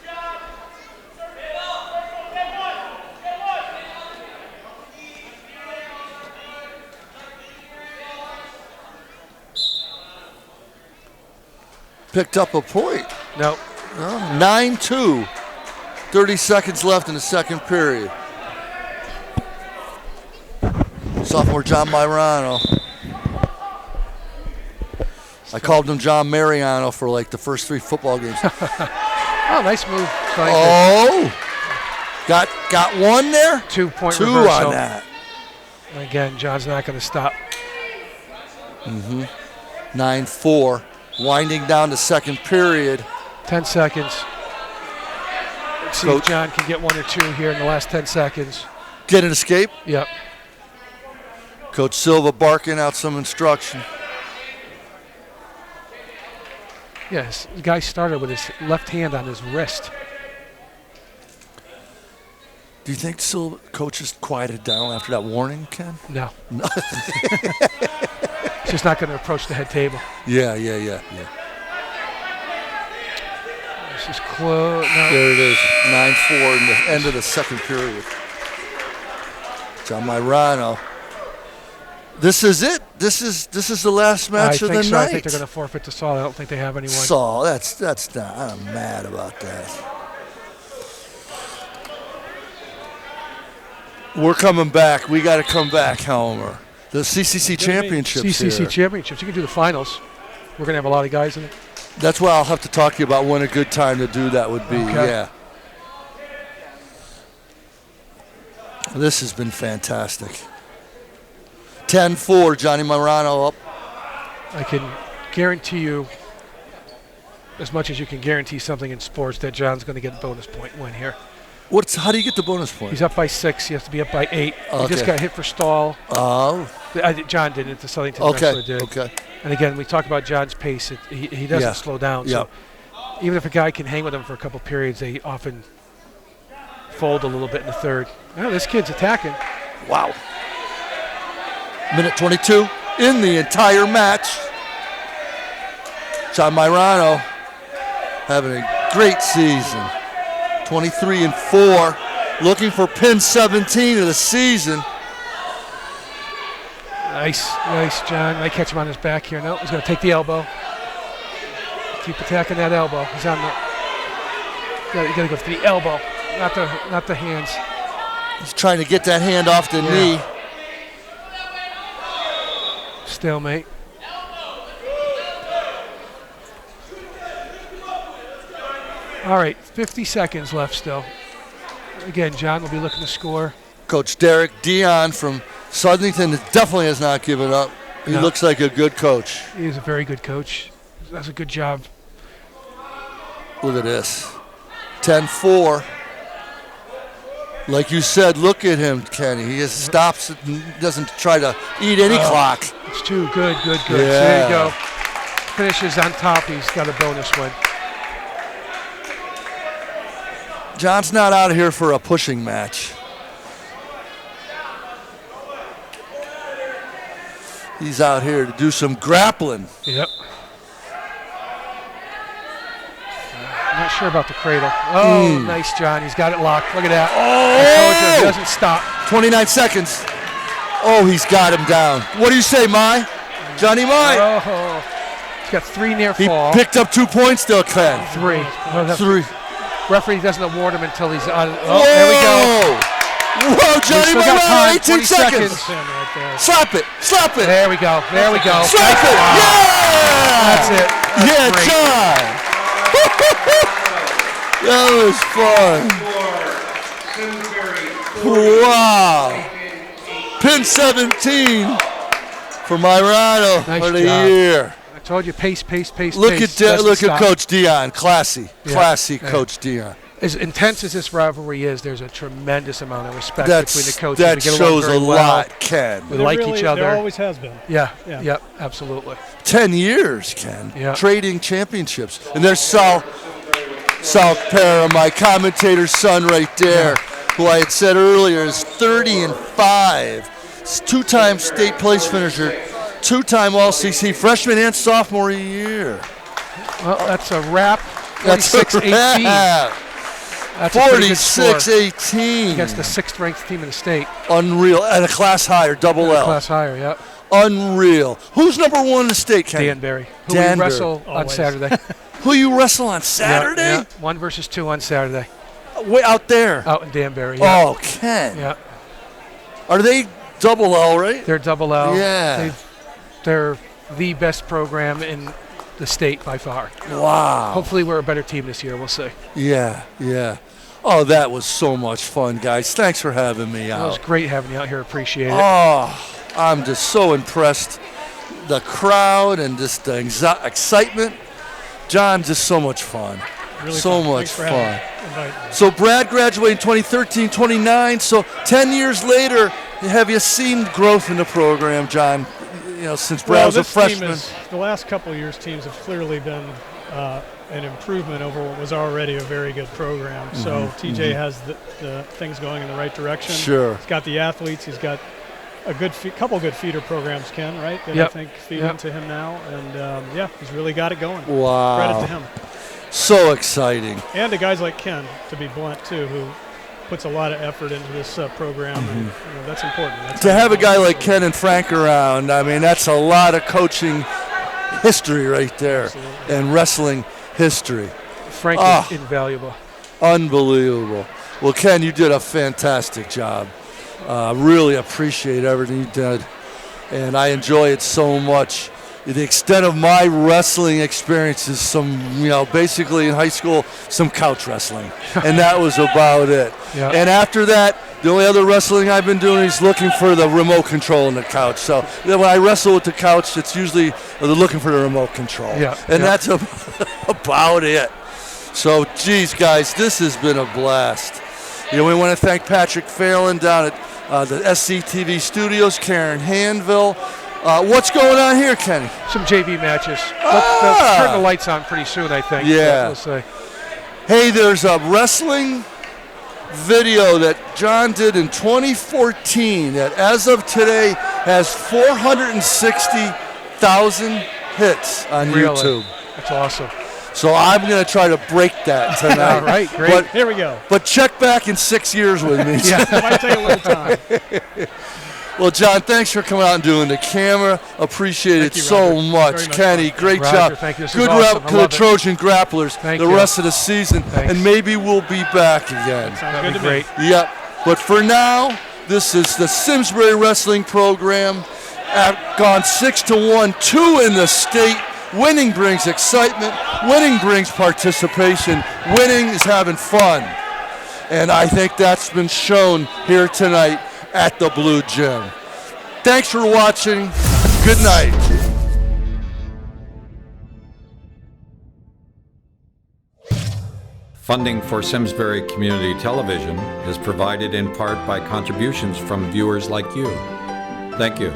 Picked up a point. No. 9-2. 30 seconds left in the second period. Sophomore John Myrano. I called him John Mariano for like the first 3 football games. Oh, nice move. Got one there? 2-point 2 reversal. on that. Again, John's not going to stop. 9-4. Winding down the second period. 10 seconds. Let's see if John can get 1 or 2 here in the last 10 seconds. Get an escape? Yep. Coach Silva barking out some instruction. Yes, the guy started with his left hand on his wrist. Do you think Silva coach has quieted down after that warning, Ken? No. He's just not going to approach the head table. Yeah. This is close. No. There it is, 9-4 in the end of the second period. John Myrano. This is it. This is the last match of the so. night. I think they're going to forfeit to Saul. I don't think they have anyone. Saul, that's not. I'm mad about that. We're coming back. We got to come back, Helmer. The CCC championships. CCC here. championships. You can do the finals. We're going to have a lot of guys in it. That's why I'll have to talk to you about when a good time to do that would be. Okay. Yeah. This has been fantastic. 10-4, Johnny Marano up. I can guarantee you, as much as you can guarantee something in sports, that John's going to get a bonus point win here. How do you get the bonus point? He's up by 6. He has to be up by 8. Okay. He just got hit for stall. Oh. John didn't. The Southington wrestler did. Okay. And again, we talk about John's pace. He doesn't slow down. Yeah. So even if a guy can hang with him for a couple periods, they often fold a little bit in the third. Oh, this kid's attacking. Wow. Minute 22 in the entire match. John Marano having a great season. 23-4, looking for pin 17 of the season. Nice, John. Might catch him on his back here. No, he's going to take the elbow. Keep attacking that elbow. He's on the. You got to go for the elbow, not the hands. He's trying to get that hand off the knee. Stalemate. All right, 50 seconds left still. Again, John will be looking to score. Coach Derek Dion from Southington definitely has not given up. He looks like a good coach. He is a very good coach. Does a good job. Look at this. 10-4. Like you said, look at him, Kenny. He just stops it and doesn't try to eat any clock. It's too good. Yeah. So there you go. Finishes on top. He's got a bonus win. John's not out of here for a pushing match. He's out here to do some grappling. Yep. I'm not sure about the cradle. Oh, nice, John. He's got it locked. Look at that. I told you, he doesn't stop. 29 seconds. Oh, he's got him down. What do you say, Mai? Johnny Mai. Oh, he's got 3 near He fall. picked up 2 points still, Ken. 3. Oh, 3. Referee doesn't award him until he's on. Oh, there we go. Whoa, Johnny We still got Mai, time, 18 20 seconds. Pin right there. Slap it. Slap it. There we go. Slap it. Yeah. That's it. Yeah, great. John. That was fun. Wow. Pin 17 for Marano Nice for the job. year. I told you, pace. Look pace. at Doesn't look at stop. Coach Dion. Classy Yeah. Coach Dion. As intense as this rivalry is, there's a tremendous amount of respect That's, between the coaches. that We get along shows very a well. lot, Ken. We like each other. There always has been. Yeah. Yeah. Yep. Absolutely. 10 years, Ken. Yeah. Trading championships. And there's Sal Para, my commentator's son right there, who I had said earlier is 30-5. 2-time state place finisher, 2-time All-CC freshman and sophomore year. Well, that's a wrap. That's a 46-18. wrap. That's a pretty good score 46-18. against the 6th-ranked team in the state. Unreal. And a class higher, double L. Class higher, yep. Unreal. Who's number 1 in the state, Ken? Danbury, who Danbury. we wrestle on Always. Saturday. Who you wrestle on Saturday? Yeah. 1 versus 2 on Saturday. Way out there. Out in Danbury. Yeah. Oh, Ken. Yeah. Are they double L, right? They're double L. Yeah. They're the best program in the state by far. Wow. Hopefully we're a better team this year. We'll see. Yeah. Oh, that was so much fun, guys. Thanks for having me It was out. great having you out here. Appreciate it. Oh, I'm just so impressed. The crowd and just the excitement. John, just so much fun. Really So fun. much Thanks for fun. inviting me. So Brad graduated in 2013, 29. So 10 years later, have you seen growth in the program, John? You know, since Brad was a this team freshman. the last couple of years, teams have clearly been an improvement over what was already a very good program. So TJ has the things going in the right direction. Sure. He's got the athletes. He's got a good couple good feeder programs, Ken, right? That Yep. I think feed Yep. into him now. And, he's really got it going. Wow. Credit to him. So exciting. And to guys like Ken, to be blunt, too, who puts a lot of effort into this program, and that's important. That's To have a guy like Ken and Frank around, I mean, that's a lot of coaching history right there. Absolutely. And wrestling history. Frank is invaluable. Unbelievable. Well, Ken, you did a fantastic job. Really appreciate everything you did, and I enjoy it so much. The extent of my wrestling experience is basically in high school, some couch wrestling, and that was about it. Yeah. And after that, the only other wrestling I've been doing is looking for the remote control in the couch. So when I wrestle with the couch, it's usually they're looking for the remote control. Yeah. And that's about it. So, geez, guys, this has been a blast. We want to thank Patrick Phelan down at the SCTV studios, Karen Hanville. What's going on here, Kenny? Some JV matches. Let's turn the lights on pretty soon, I think. Yeah. We'll say. Hey, there's a wrestling video that John did in 2014 that, as of today, has 460,000 hits on YouTube. That's awesome. So I'm going to try to break that tonight. All right, great. Here we go. But check back in 6 years with me. It might take a little time. Well, John, thanks for coming out and doing the camera. Appreciate it you, so Roger. much. Very much Kenny, fun. great Roger, job. thank you. This Good is awesome. rep I to the love it. Trojan Grapplers Thank the you. rest of the season, Thanks. and maybe we'll be back again. Sounds That'd good be to me. great. Yep. But for now, this is the Simsbury Wrestling Program. Gone 6-1, 2 in the state. Winning brings excitement. Winning brings participation. Winning is having fun. And I think that's been shown here tonight at the Blue Gym. Thanks for watching. Good night. Funding for Simsbury Community Television is provided in part by contributions from viewers like you. Thank you.